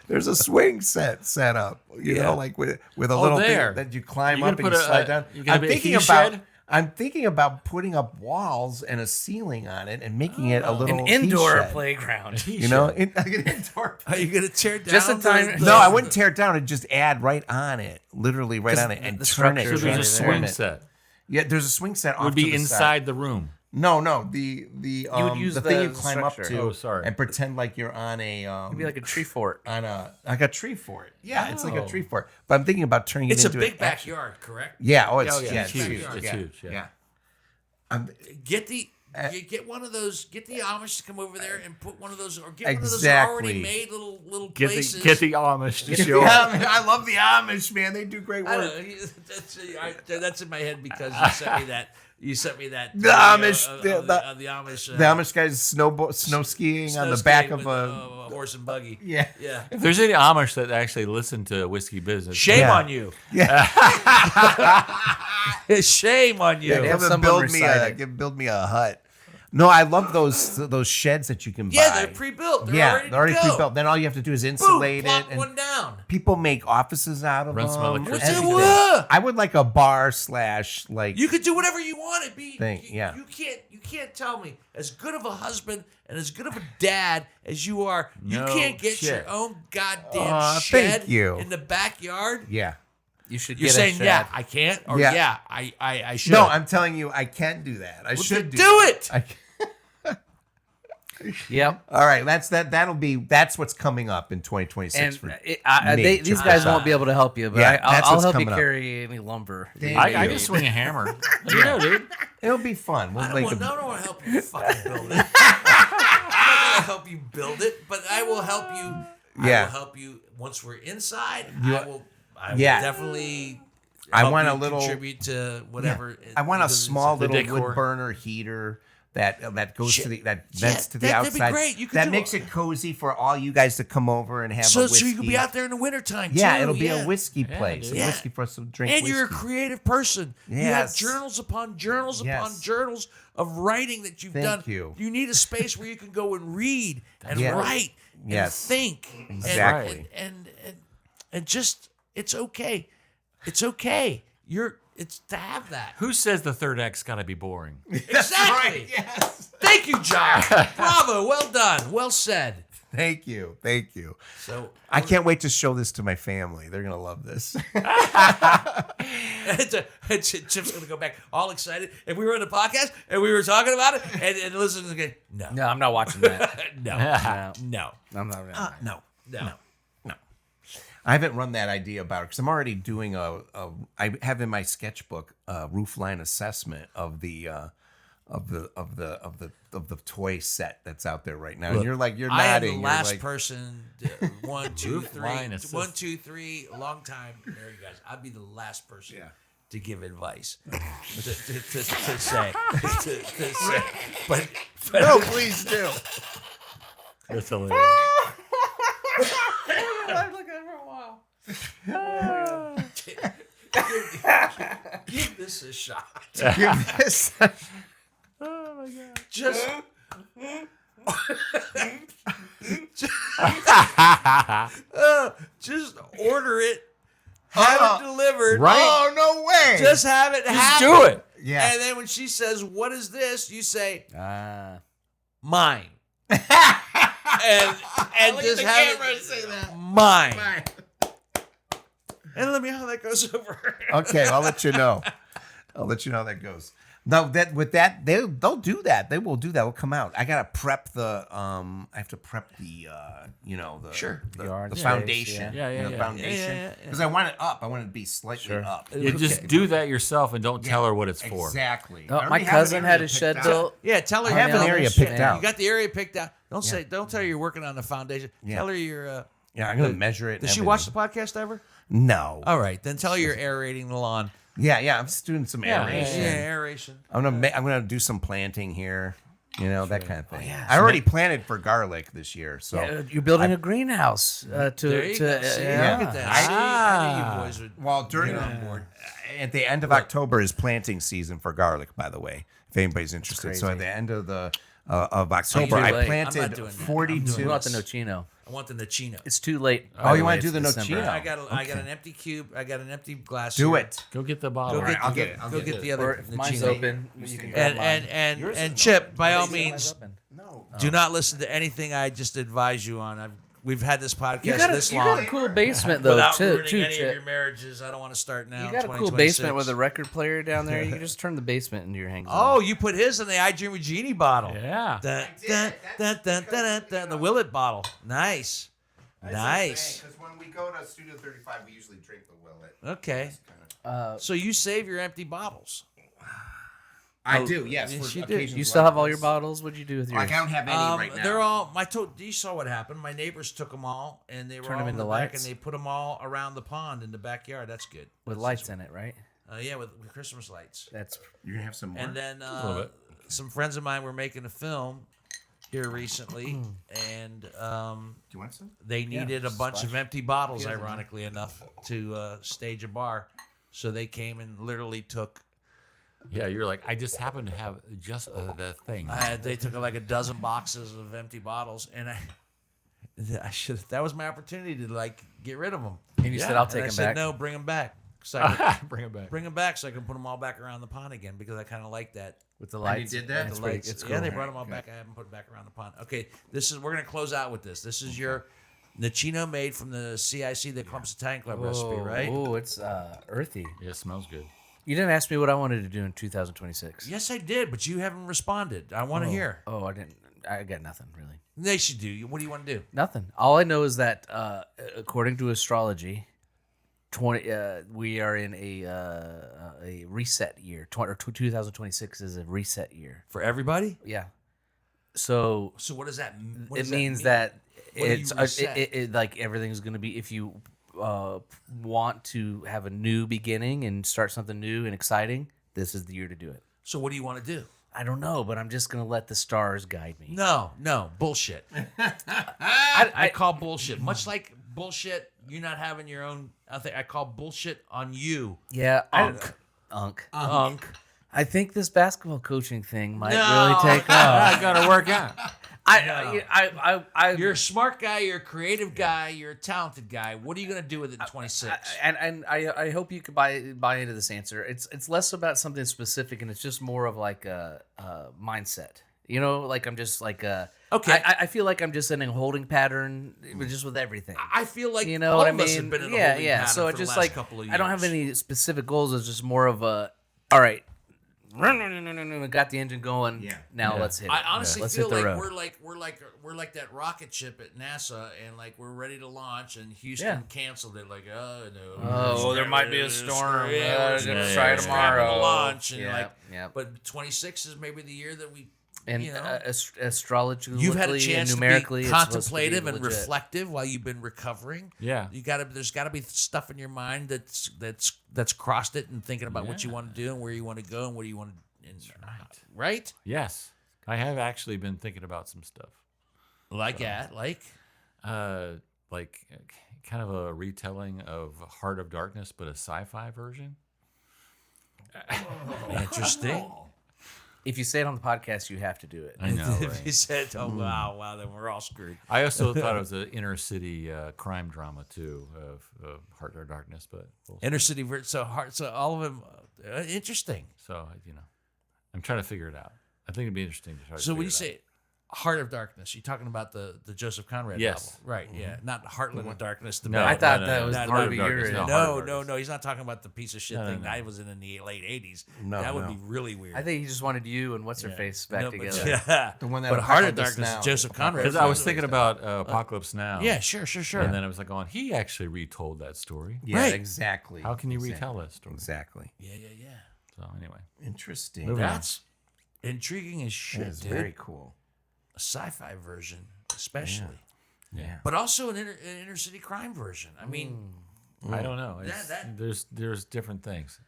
D: There's a swing set up, you know, like with a little
B: there.
D: thing that you climb
B: You
D: up
B: gonna
D: and you
B: put
D: slide down.
B: you gonna
D: I'm
B: be a
D: thinking
B: he
D: about.
B: shed?
D: I'm thinking about putting up walls and a ceiling on it and making it a little
C: An indoor
D: tea shed.
C: playground.
D: You know, an indoor.
A: Are you gonna tear down?
C: Just in time-
D: No, I wouldn't tear it down. I'd just add right on it, literally right on it, and
C: the
D: turn it.
C: structure
B: So there's a
C: Right
B: swing
C: there.
B: set.
D: Yeah, there's a swing set. Off
B: Would be
D: to the
B: inside
D: side.
B: the room.
D: No, the
C: would use
D: the thing
C: the
D: you climb up
C: structure.
D: to.
B: Oh, sorry.
D: And pretend like you're on a
C: It'd be like a tree fort.
D: on a like a tree fort. Yeah, it's like a
B: Oh.
D: tree fort. But I'm thinking about turning
A: It's
D: it
A: a
D: into
A: big
D: an
A: backyard, correct?
D: Yeah. Oh, it's
B: Oh, yeah,
D: yeah,
B: it's huge. It's huge, yeah.
A: Get the get one of those. Get the Amish to come over there and put one of those, or get one of those
D: Exactly.
A: already made little
B: Get
A: places.
B: the Amish to show
D: Yeah,
B: up.
D: I love the Amish, man. They do great
A: I
D: work.
A: don't know, that's in my head because you sent me that. You sent me that.
D: The
A: video
D: Amish-
A: of
D: the-
A: the Amish.
D: The Amish guys snow skiing
A: snow
D: on the back
A: skiing
D: of
A: with
D: a
A: horse and buggy.
D: yeah.
A: Yeah.
B: If there's any Amish that actually listen to Whiskey Business,
A: Shame
D: Yeah.
A: on you.
D: Yeah.
A: Shame on you.
C: They have
D: Come and
C: someone
D: build me a hut. No, I love those sheds that you can buy.
A: Yeah, they're pre-built. They're
D: Yeah,
A: already
D: they're already
A: to go.
D: pre-built. Then all you have to do is
A: Boom,
D: insulate
A: plop
D: it, and
A: one down.
D: people make offices out of
B: Run some
D: them.
B: electricity.
D: everything.
A: What?
D: I would like a bar / like
A: You could do whatever you want. It be
D: Thing, yeah.
A: You can't tell me as good of a husband and as good of a dad as you are. You
B: No
A: can't get
B: shit.
A: your own goddamn
D: Aw,
A: shed
D: thank you.
A: in the backyard.
D: yeah.
C: You should
A: You're
C: get
A: saying
C: a shed.
A: yeah, I can't, or
D: Yeah.
A: yeah, I should.
D: No, I'm telling you, I can't do that. I
A: Well,
D: should
A: then
D: do
A: it.
D: I-
C: Yep.
D: all right, that's what's coming up in 2026
C: And
D: for
C: these
D: Check
C: guys
D: this
C: won't
D: out.
C: be able to help you, but
D: Yeah,
C: I'll
D: that's
C: I'll
D: what's
C: help you
D: coming up.
C: carry any lumber.
D: Damn.
B: I can swing a hammer. You know, dude.
D: It'll be fun. We'll
A: I
D: make
A: don't
D: a-
A: want to help you fucking build it. I'm not gonna help you build it, but I will help you. I
D: Yeah.
A: will help you once we're inside.
D: You-
A: I will
D: Yeah.
A: definitely.
D: I
A: help
D: want
A: you
D: a little-
A: contribute to whatever.
D: I want a
A: because it's-
D: small
B: the
D: little
B: decor.
D: wood burner heater that goes
A: Shit.
D: to the
A: Yeah,
D: vents to the
A: that'd be
D: outside.
A: great. You could
D: that
A: do
D: makes it cozy for all you guys to come over and have a
A: So
D: whiskey.
A: you can be out there in the wintertime
D: Yeah,
A: too.
D: it'll be
A: yeah.
D: a whiskey
B: Yeah,
D: place.
B: dude.
D: A
A: Yeah.
D: whiskey for us to drink.
A: And
D: whiskey.
A: you're a creative person. You have
D: Yes.
A: journals upon journals upon
D: Yes.
A: journals of writing that you've
D: Thank
A: done.
D: you.
A: You need a space where you can go and read and
D: Yeah.
A: write
D: Yes.
A: and think.
D: Exactly.
A: And just it's okay. It's okay. It's to have that.
B: Who says the third act's got to be boring?
A: Exactly.
D: Yes.
A: Thank you, John. Bravo. Well done. Well said.
D: Thank you. Thank you.
A: So
D: I can't wait to show this to my family. They're gonna love this.
A: Chip's gonna go back all excited. And we were in the podcast and we were talking about it, and listeners are going, no,
C: No, I'm not watching that.
A: no,
C: No,
A: no,
C: I'm not. Really.
D: No.
A: no.
D: I haven't run that idea about it because I'm already doing I have in my sketchbook a roofline assessment of the toy set that's out there right now. And you're nodding.
A: I am the
D: You're
A: last
D: like,
A: person. 1, 2, 3.
B: Line assist.
A: 1, 2, 3. A long time. There you guys. I'd be the last person to give advice to say. But
D: no, please do.
B: That's hilarious.
A: give this a shot.
D: Give this.
A: Just. Just order it. Have it delivered.
B: Right.
D: Oh no way!
A: Just have it happen.
B: do it.
D: Yeah.
A: And then when she says, "What is this?" you say,
C: Ah.
A: "Mine." and just have it
D: say that.
A: mine. And let me know how that goes over.
D: Okay, I'll let you know. I'll let you know how that goes. Now they'll do that. They will do that. Will come out. I gotta prep the I have to prep the
A: Sure.
D: the
C: yard space,
D: foundation.
B: yeah. Yeah,
D: the
B: yeah.
D: foundation.
A: Yeah.
D: Because I want it up. I want it to be slightly up.
B: You just do that yourself and don't tell her what it's for.
D: Exactly.
C: Oh,
D: I
C: my
D: already have
C: cousin
D: an
C: had
D: area
C: a shed
D: picked out.
C: built.
A: Yeah, tell her.
D: I have an
C: Yeah,
D: area
C: shit.
D: picked
C: Yeah.
D: out.
A: You got the area picked out. Don't tell her you're working on the foundation.
D: Yeah.
A: Tell her you're.
D: Yeah, I'm gonna measure it.
A: Does
D: and
A: she watch the
D: everything.
A: podcast ever?
D: No.
A: All right, then tell her you're aerating the lawn.
D: Yeah. I'm just doing some
B: Yeah,
D: aeration.
A: Yeah, aeration.
D: I'm gonna do some planting here. That kind of thing.
C: yeah.
D: I already planted for garlic this year, so
C: You're building a greenhouse
A: There you go. See,
C: yeah.
A: look at that. I knew you boys would.
D: well during
A: on board.
D: at the end of October is planting season for garlic. By the way, if anybody's interested. So at the end of October,
C: too
D: I
C: late.
A: I'm not
D: planted
A: doing that.
D: 42.
C: What about the Nocino?
A: I want the Nicino.
C: It's too late.
D: Oh,
C: by
D: you
C: the
D: wanna
C: way,
D: do
C: it's
D: the
C: December.
D: Nocino?
A: I got an empty cube. I got an empty glass.
D: Do
A: here.
D: it.
B: Go get the bottle.
A: Go get,
D: I'll get it. I'll
A: go
D: get
A: get
D: it.
A: the
C: Or
A: other
C: if mine's
A: Nicino.
C: open, you can grab mine.
A: And Chip, by all
C: Mine's
A: means,
C: open.
D: No.
A: do not listen to anything I just advise you on. We've had this podcast
C: You got
A: this
C: you
A: long
C: got a cool basement though,
A: without
C: too.
A: ruining any of
C: Chip.
A: your marriages. I don't want to start now.
C: You got a cool
A: 2026.
C: basement with a record player down there. You can just turn the basement into your hang zone.
A: Oh, you put his in the I Dream of Genie bottle.
B: Yeah.
A: The Willet bottle. Nice. Nice.
D: Because when we go to Studio 35, we usually drink the Willet.
A: Okay. So you save your empty bottles.
D: I do, yes.
A: yes,
D: For
A: you do.
D: occasions
C: You still
D: like
C: have all your
D: this.
C: bottles? What'd you do with yours?
D: Like, I don't have any right now.
A: They're all you saw what happened. My neighbors took them all, and they were
C: Turn
A: all
C: them
A: in the
C: into
A: back,
C: lights?
A: and they put them all around the pond in the backyard. That's good.
C: With lights in it, right?
A: Yeah, with Christmas lights.
C: That's
D: You're gonna have some more.
A: And then
B: little bit.
A: some friends of mine were making a film here recently, and
D: Do you want some?
A: they needed a bunch of empty bottles, ironically enough, to stage a bar. So they came and literally took.
B: Yeah, you're like, I just happen to have just the thing.
A: They took like a dozen boxes of empty bottles, and I should. That was my opportunity to like get rid of them.
C: and you said I'll
A: And
C: take
A: I
C: them
A: said
C: back.
A: no, bring them back. So I could
B: Bring it back.
A: bring them back so I can put them all back around the pond again because I kind of like that.
C: With the
D: you
C: lights.
D: did that?
C: It's
A: The
C: pretty-
A: lights.
C: it's
A: Yeah,
C: cool.
A: they brought them all back. I haven't put it back around the pond. Okay, we're gonna close out with this. This is your Nicino made from the CIC, the Columbus Italian Club recipe, right?
C: Oh, it's earthy.
B: Yeah, it smells good.
C: You didn't ask me what I wanted to do in 2026.
A: Yes, I did, but you haven't responded. I want to hear.
C: Oh, I didn't. I got nothing really.
A: They should do. What do you want to do?
C: Nothing. All I know is that according to astrology, we are in a reset year. 2026 is a reset year.
A: For everybody?
C: Yeah. So
A: So what does that mean?
C: it means that
A: What do you
C: it's
A: reset?
C: like everything's going to be, if you want to have a new beginning and start something new and exciting, this is the year to do it.
A: So what do you want to do?
C: I don't know, but I'm just going to let the stars guide me.
A: No, bullshit. I call bullshit. Much like bullshit, you not having your own. I call bullshit on you.
C: Yeah,
A: Unk.
C: I think this basketball coaching thing might
A: No.
C: really take off.
B: I gotta work out.
A: You're a smart guy. You're a creative guy. You're a talented guy. What are you gonna do with it in 26?
C: And I hope you could buy into this answer. It's less about something specific, and it's just more of like a mindset. You know, like I'm just like
A: Okay.
C: I feel like I'm just in a holding pattern, just with everything.
A: I feel like
C: You know
A: all
C: what I
A: of
C: mean?
A: us have been in a
C: yeah,
A: holding
C: yeah.
A: pattern
C: So
A: for
C: it's
A: the
C: just
A: last
C: like
A: couple of years.
C: I don't have any specific goals. It's just more of a all right. Got the engine going.
D: Yeah.
C: Now let's hit it.
A: I honestly
C: let's
A: feel
C: hit the
A: like
C: road.
A: we're like that rocket ship at NASA, and like we're ready to launch, and Houston
C: Yeah.
A: canceled it. Like, oh no,
C: Oh, there might be a storm.
A: Yeah, we're
C: gonna
A: try
C: try tomorrow.
A: to launch, and
C: Yeah,
A: like,
C: yeah.
A: But 26 is maybe the year that we.
C: And
A: you know,
C: astrologically
A: you've had a chance
C: and
A: to
C: numerically,
A: be
C: it's supposed to be
A: contemplative and
C: legit.
A: reflective while you've been recovering.
B: Yeah.
A: There's gotta be stuff in your mind that's crossed it and thinking about what you want to do and where you want to go and what do you want to. Right?
B: Yes, I have actually been thinking about some stuff,
A: Like
B: kind of a retelling of Heart of Darkness, but a sci-fi version.
A: interesting.
C: If you say it on the podcast, you have to do it.
B: I know.
A: If
B: Right?
A: you said, "Oh wow," then we're all screwed.
B: I also thought it was an inner city crime drama too of Heart of Darkness, but
A: Inner city, so all of them interesting.
B: so I'm trying to figure it out. I think it'd be interesting to try.
A: So
B: to
A: when you
B: figure it
A: say Heart of Darkness, you're talking about the Joseph Conrad
B: Yes.
A: novel, right? Yeah, not Heartland of Darkness. The
B: No,
A: bad-
C: I thought
B: no,
C: that
B: no,
C: was
B: no,
C: the
B: Heart of
C: movie
B: Darkness,
C: you're in.
B: no. Heart of
A: No,
B: Darkness.
A: he's not talking about the piece of shit
B: No,
A: thing
B: no.
A: that I was in the late 80s.
D: No,
A: that would
D: no.
A: be really weird.
C: I think he just wanted you and what's her face back
A: No, but-
C: together.
A: Yeah,
D: The one that
A: but Heart of
D: Apocalypse
A: Darkness,
D: Now.
A: Joseph Conrad.
B: because I was thinking about Apocalypse Now.
A: Yeah, sure.
B: And then I was like, going, he actually retold that story.
D: Yeah,
A: Right.
D: exactly.
B: How can you retell that story?
D: Exactly.
A: Yeah.
B: So anyway,
D: Interesting.
B: Moving on.
A: That's intriguing as shit,
D: It's
A: dude.
D: very cool.
A: A sci-fi version, especially,
D: Yeah.
A: but also an inner city crime version. I mean,
B: I don't know. It's,
A: that-
B: there's different things.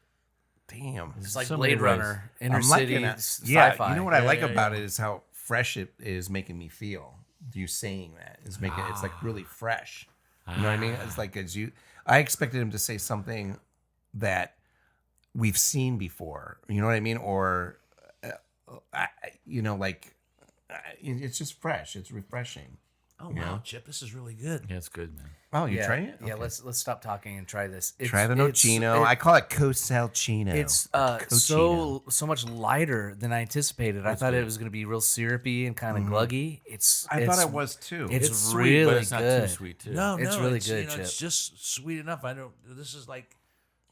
D: Damn.
C: It's like
B: So many
C: Blade
B: ways.
C: Runner, inner
D: I'm
C: city,
D: liking it.
C: sci-fi.
D: You know what I like
B: yeah,
D: about it is how fresh it is making me feel. You saying that is making it's like really fresh. You know what I mean? It's like I expected him to say something that we've seen before. You know what I mean? Or it's just fresh. It's refreshing.
A: Oh
D: You
A: wow,
D: know?
A: Chip, this is really good.
B: Yeah, it's good, man.
D: Oh, you
C: yeah,
D: try it?
C: Yeah,
D: Okay.
C: let's stop talking and try this.
D: Try the Nocino. I call it Cosalcino.
C: It's
D: Cochino.
C: so much lighter than I anticipated. I thought it was going to be real syrupy and kind of gluggy.
D: I thought it was too.
C: It's
B: sweet,
C: really
B: but it's not
C: good.
B: too sweet too.
A: No,
C: It's
A: no,
C: really
A: it's,
C: good,
A: You know, it's
C: Chip.
A: just sweet enough. I don't. This is like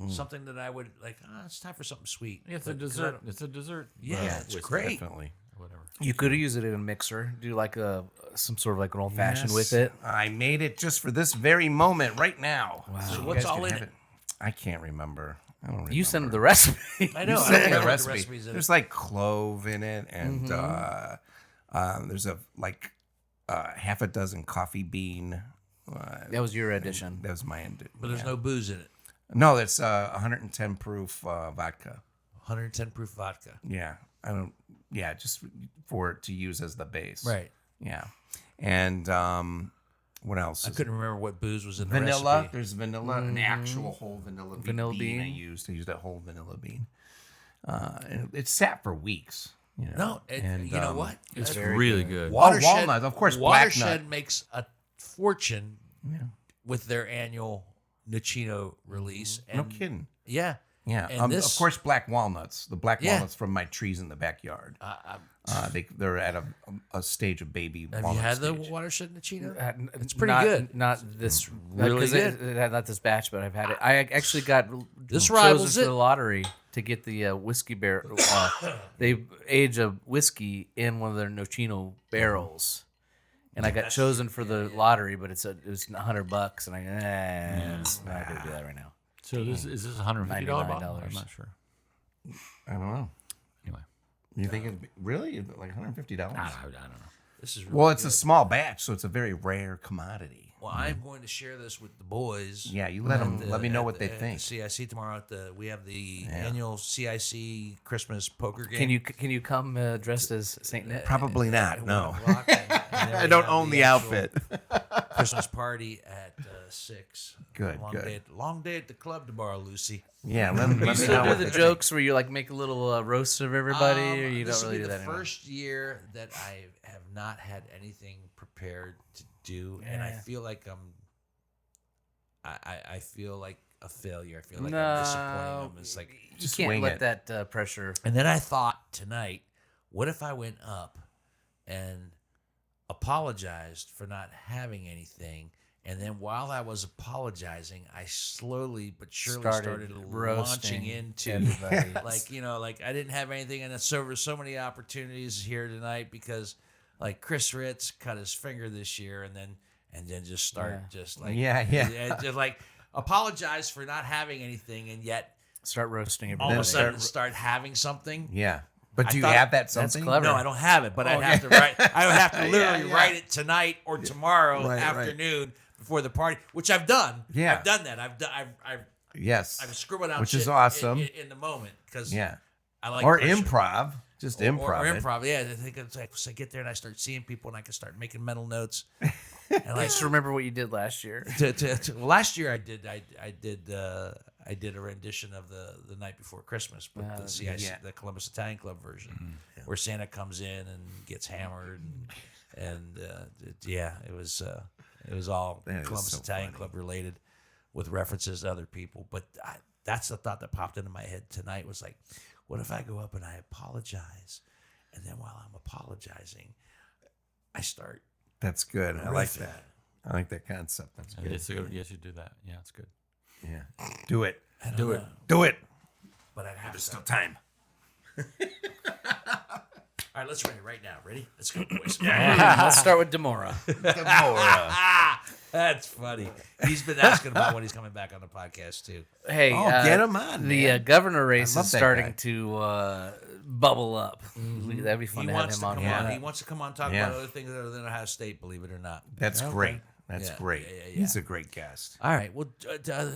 A: something that I would like. It's time for something sweet.
B: Yeah, it's a
A: But- 'cause I
B: dessert.
A: don't-
B: It's a dessert.
A: Yeah, it's
B: whiskey,
A: great.
D: Definitely.
B: Whatever.
C: You could use it in a mixer. Do like some sort of like an old fashioned with
D: Yes.
C: it.
D: I made it just for this very moment right now. Wow.
A: So what's all in it?
D: I can't remember. I don't remember.
C: You send them the recipe.
A: I know.
D: You
A: I
D: sent
A: don't
D: me
A: know
D: the
A: what
D: recipe.
A: the recipes in
D: There's
A: it.
D: like clove in it, and there's a half a dozen coffee bean.
C: That was your addition.
D: That was my end.
A: But there's no booze in it.
D: No, that's 110 proof vodka.
A: 110 proof vodka.
D: Yeah, I don't. Yeah, just for it to use as the base.
A: Right.
D: Yeah, and what else?
A: I couldn't remember what booze was in the
D: Vanilla.
A: recipe.
D: There's vanilla, an actual whole vanilla bean.
C: Vanilla
D: I
C: bean.
D: used that whole vanilla bean. And it sat for weeks. You know?
A: No,
D: and
A: you know what?
B: It's really good.
D: walnuts, of course, black
A: Watershed
D: nut.
A: makes a fortune with their annual Nocino release. And
D: No kidding.
A: Yeah.
D: Yeah,
A: And
D: of course, black walnuts. The black
A: Yeah.
D: walnuts from my trees in the backyard. They're at a stage of baby.
A: Have you
D: walnut
A: had the
D: stage.
A: Watershed Nocino?
C: It's
A: pretty good.
C: Not this
A: really
C: because
A: good.
C: It had not this batch, but I've had it. I actually got
A: This
C: chosen
A: rivals
C: for
A: it.
C: the lottery to get the whiskey barrel. They age a whiskey in one of their Nocino barrels, and I got chosen for the lottery. But it was $100, and I'm not gonna do that right now.
B: So is this $150 bottle?
C: $99.
B: I'm not sure.
D: I don't know.
B: Anyway,
D: You think it really like $150?
B: I don't know.
A: This is really
D: Well, it's
A: good.
D: a small batch, so it's a very rare commodity.
A: Well, I'm going to share this with the boys.
D: Yeah, you let them. Let me know what they
A: at
D: think.
A: the CIC tomorrow we have the annual CIC Christmas poker game.
C: Can you come dressed as Saint Nick?
D: Probably not. No,
A: Rock, and then
D: I
A: we
D: don't
A: have
D: own the
A: actual
D: outfit.
A: Christmas party at 6.
D: Good,
A: Long
D: good.
A: day at the club tomorrow, Lucy.
D: Yeah, let me
C: You
D: know
C: still do
D: what
C: the
D: they
C: jokes where you like make a little roast of everybody, or you
A: this
C: don't
A: will
C: really
A: be
C: do that
A: the
C: anymore?
A: first year that I have not had anything prepared to do, and I feel like I feel like a failure. I feel like I'm disappointing them. It's like,
C: You
D: Just
C: can't
D: wing
C: let
D: it.
C: that pressure.
A: and then I thought tonight, what if I went up and apologized for not having anything? And then while I was apologizing, I slowly but surely started launching
C: roasting
A: into
C: everybody.
A: like I didn't have anything, and so there were so many opportunities here tonight because like Chris Ritz cut his finger this year, and then just start just like
D: Yeah.
A: and just like apologize for not having anything, and yet
C: Start roasting
A: all
C: everybody.
A: of a sudden start having something.
D: Yeah, but do you
A: thought-
D: have that
C: That's
D: something?
C: clever.
A: No, I don't have it, but I'd have to write. I would have to literally
D: yeah.
A: write it tonight or tomorrow
D: Right, right.
A: afternoon before the party, which I've done.
D: Yeah.
A: I've done that.
D: Yes.
A: I've scribbled out,
D: Which
A: shit
D: is awesome.
A: in the moment because
D: Yeah.
A: I like
D: Or
A: pressure.
D: improv. Just
A: Or
D: improv. it.
A: improv. Yeah, I think it's like so I get there and I start seeing people and I can start making mental notes. And
C: I
A: like
C: just remember what you did last year.
A: well, last year I did a rendition of the night before Christmas, but the CIC,
D: yeah.
A: the Columbus Italian Club version, where Santa comes in and gets hammered, and it was all
D: That is
A: Columbus
D: so
A: Italian
D: funny.
A: Club related, with references to other people. But that's the thought that popped into my head tonight. Was like, what if I go up and I apologize, and then while I'm apologizing, I start.
D: That's good. I like
A: riffing.
D: that. I like that concept. That's good.
B: Yes, you should do that. Yeah, it's good.
D: Yeah. Do it.
A: I don't
B: Do it.
A: know,
D: Do it.
A: but I'd have to.
D: time.
A: All right, let's ready right now. Ready? Let's go, boys.
C: Let's start with Demora.
A: That's funny. He's been asking about when he's coming back on the podcast too.
C: Hey,
D: Oh, get him on,
C: The
D: man.
C: governor race
D: love
C: is
D: that
C: starting
D: guy.
C: to bubble up. That'd be fun
A: He
C: to have
A: wants
C: him
A: to
C: on.
A: come
C: here.
A: on. He wants to come on and talk
D: Yeah.
A: about other things other than Ohio State. Believe it or not.
D: That's great. That's
A: Yeah,
D: great.
A: yeah, yeah,
D: He's a great guest.
A: All right. Well,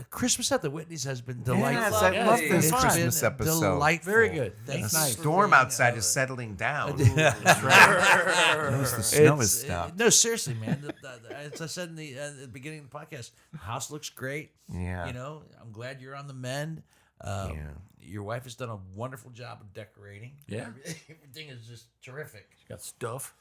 A: Christmas at the Whitney's has been delightful.
D: Yes, I love
A: It's
D: this
A: been
D: Christmas episode.
A: Delightful.
B: Very good.
A: Thanks.
D: The
A: for
D: storm
A: being,
D: outside is settling down.
A: That's right.
D: Notice the snow
A: It's-
D: is stopped.
A: No, seriously, man. As I said in the beginning of the podcast, the house looks great.
D: Yeah.
A: You know, I'm glad you're on the mend.
D: Yeah.
A: Your wife has done a wonderful job of decorating.
B: Yeah.
A: Everything is just terrific.
B: Got stuff.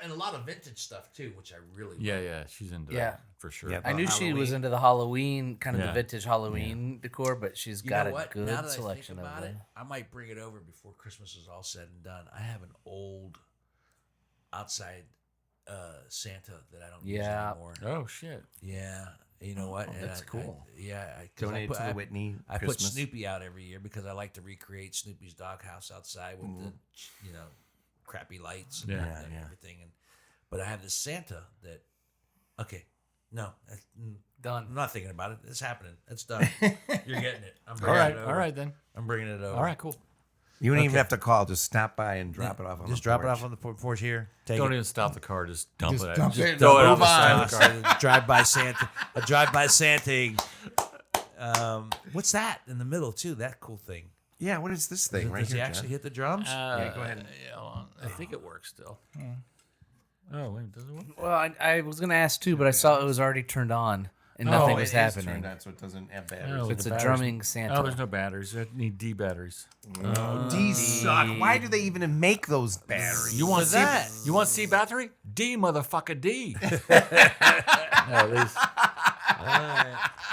A: and a lot of vintage stuff too, which I really
B: Yeah,
A: love.
B: yeah, she's into
C: Yeah.
B: that for sure.
D: Yeah,
C: I knew she was
D: Halloween.
C: into the Halloween, kind of the
B: Yeah.
C: vintage Halloween decor, but she's
A: You
C: got
A: know
C: a
A: what?
C: good
A: Now that
C: selection
A: I think
C: of
A: about
C: them.
A: it, I might bring it over before Christmas is all said and done. I have an old outside Santa that I don't use
C: Yeah.
A: anymore.
B: Oh shit.
A: Yeah, you know what? And
D: that's cool.
A: Donate
D: Donate to the Whitney
A: I put
D: Christmas.
A: Snoopy out every year because I like to recreate Snoopy's doghouse outside with the crappy lights and,
B: Yeah.
A: and everything. But I have this Santa that. Okay, no,
C: Done.
A: I'm not thinking about it. It's happening. It's done. You're getting it. I'm
B: All
A: bringing
B: right,
A: it over.
B: all right then.
A: I'm bringing it over.
B: All right, cool.
D: You don't even
A: Okay.
D: have to call. Just stop by and drop it off on
A: Just
D: the
A: drop
D: porch.
A: it off on the porch here. Take
B: Don't
A: it.
B: even stop the car. Just dump
D: Just
B: it.
D: dump
B: Just
D: it.
B: throw it on
D: Move
B: the side of the car.
A: Drive by Santa. A drive by Santa. What's that in the middle too? That cool thing.
D: Yeah, what is this thing right
A: Does he
D: here,
A: actually
D: John?
A: hit the drums?
B: Yeah,
D: go ahead.
B: Yeah, hold on. I think it works still. Oh wait, does it work?
C: Well, I was going to ask too, but I saw it was already turned on and nothing
D: Oh,
C: was
D: it is
C: happening.
D: turned on, so it doesn't have batteries.
B: Oh,
C: It's
B: the
C: a
B: batteries-
C: drumming Santa.
B: Oh, there's no batteries. You need D batteries.
D: These suck. Why do they even make those batteries?
B: You want
A: For
B: C?
A: that.
B: You want C battery? D motherfucker D. No, these-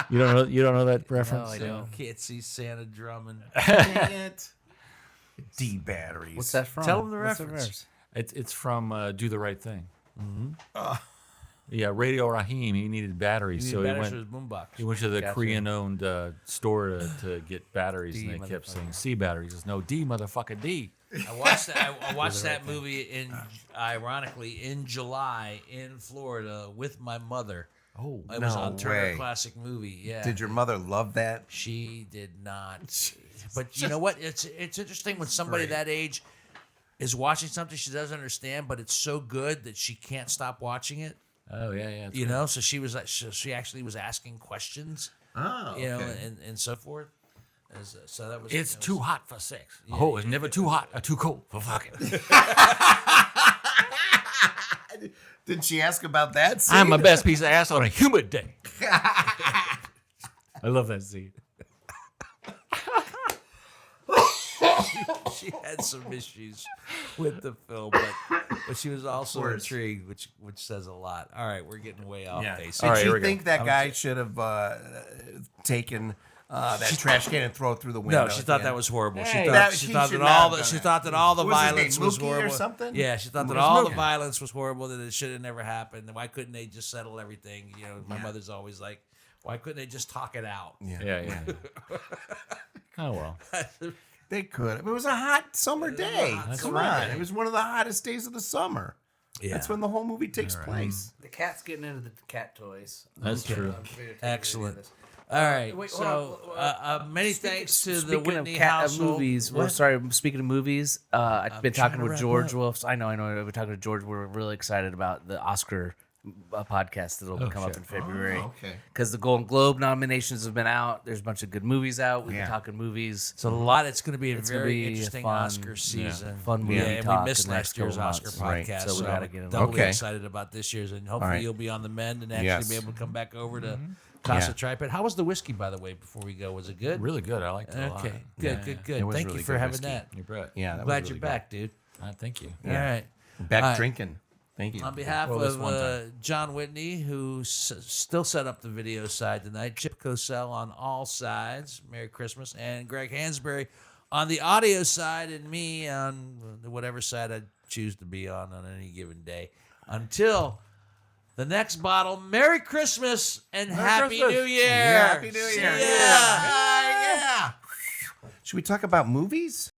B: You don't know that reference?
C: I don't.
A: Can't see Santa drumming.
D: Dang it. D batteries.
C: What's that from?
A: Tell 'em the
C: What's
A: reference.
B: It's from Do the Right Thing. Yeah, Radio Raheem. He needed batteries, so he
A: Batteries
B: went.
A: for his boombox.
B: He went to the
C: Gotcha.
B: Korean-owned store to get batteries,
C: D
B: and they kept
C: motherfucker.
B: saying C batteries. He says, no, D motherfucker D.
A: I watched that. I watched that movie ironically in July in Florida with my mother.
B: Oh,
A: It was
D: No
A: on Turner
D: way.
A: Classic Movie. Yeah.
D: Did your mother love that?
A: She did not. But you know what? It's interesting when somebody that age is watching something she doesn't understand, but it's so good that she can't stop watching it.
B: Oh yeah, yeah.
A: You know, so she was like, she actually was asking questions.
D: Oh,
A: You know, and so forth. So that was.
B: It's
A: that
B: too
A: was-
B: hot for sex. Oh, it's never too hot or too cold for fucking.
D: Did she ask about that scene?
B: I'm my best piece of ass on a humid day. I love that scene.
A: She had some issues with the film, but she was also intrigued, which says a lot. All right, we're getting way off base.
B: All
D: Did
B: right,
D: she
B: here we go.
D: think that guy should have taken that trash can and throw it through the window?
A: No, she
D: at
A: thought
D: the
A: that
D: end?
A: was horrible. She
B: Hey,
A: thought
D: that-
A: she
D: she
A: thought
D: should
A: that
D: not
A: all
D: have
A: the
D: done
A: she
D: that.
A: thought that all the
D: What was his
A: violence
D: name,
A: was
D: Mookie or
A: horrible.
D: something?
A: Yeah, she thought that
B: It was
A: all the
B: Mookie.
A: violence was horrible. That it should have never happened. Why couldn't they just settle everything? You know, my mother's always like, why couldn't they just talk it out?
B: Yeah. Oh well.
D: They could. It was a hot summer day. Come on. It was one of the hottest days of the summer.
A: Yeah.
D: That's when the whole movie takes place.
C: The cat's getting into the cat toys.
B: That's true.
A: Excellent. All right.
C: Wait,
A: so
C: hold
A: many thanks to the
C: Speaking
A: Whitney
C: of cat
A: household.
C: movies,
A: What?
C: speaking of movies, I've been
A: trying
C: talking
A: to
C: with
A: wrap
C: George
A: up.
C: Wolf. I know. I've been talking to George. We're really excited about the Oscar podcast that'll come up in February.
D: okay.
C: Because the Golden Globe nominations have been out. There's a bunch of good movies out. We've
D: Yeah.
C: been talking movies.
A: It's a lot. It's going to be a
C: It's gonna
A: very
C: be a
A: interesting
C: fun-
A: Oscar season.
C: fun movie
A: Yeah, and
C: talk
A: we missed
C: in the next
A: last year's
C: couple
A: Oscar
C: months.
D: Right.
A: podcast,
C: So we gotta get 'em.
A: doubly
D: Okay.
A: excited about this year's, and hopefully
D: right.
A: you'll be on the mend and actually
D: Yes.
A: be able to come back over to Casa
D: Yeah.
A: Tripod. How was the whiskey, by the way? Before we go, was it good?
B: Really good. I liked it a lot.
A: Okay, good, good.
D: It was
A: Thank
D: really
A: you for
D: good
A: having
D: whiskey.
A: that.
B: You bet.
D: Yeah,
A: I'm
D: that
A: glad
D: was
A: you're
D: really
A: back, dude.
B: Thank you.
A: All right.
D: good. Back
A: All right.
D: drinking. Thank you.
A: On behalf
B: Well, this
A: of
B: one time.
A: John Whitney, who still set up the video side tonight, Chip Cosell on all sides, Merry Christmas, and Greg Hansberry on the audio side, and me on whatever side I choose to be on any given day. Until the next bottle, Merry Christmas and Happy
B: Christmas.
A: New Year.
D: Happy New Year.
A: See ya.
D: Yeah. Should we talk about movies?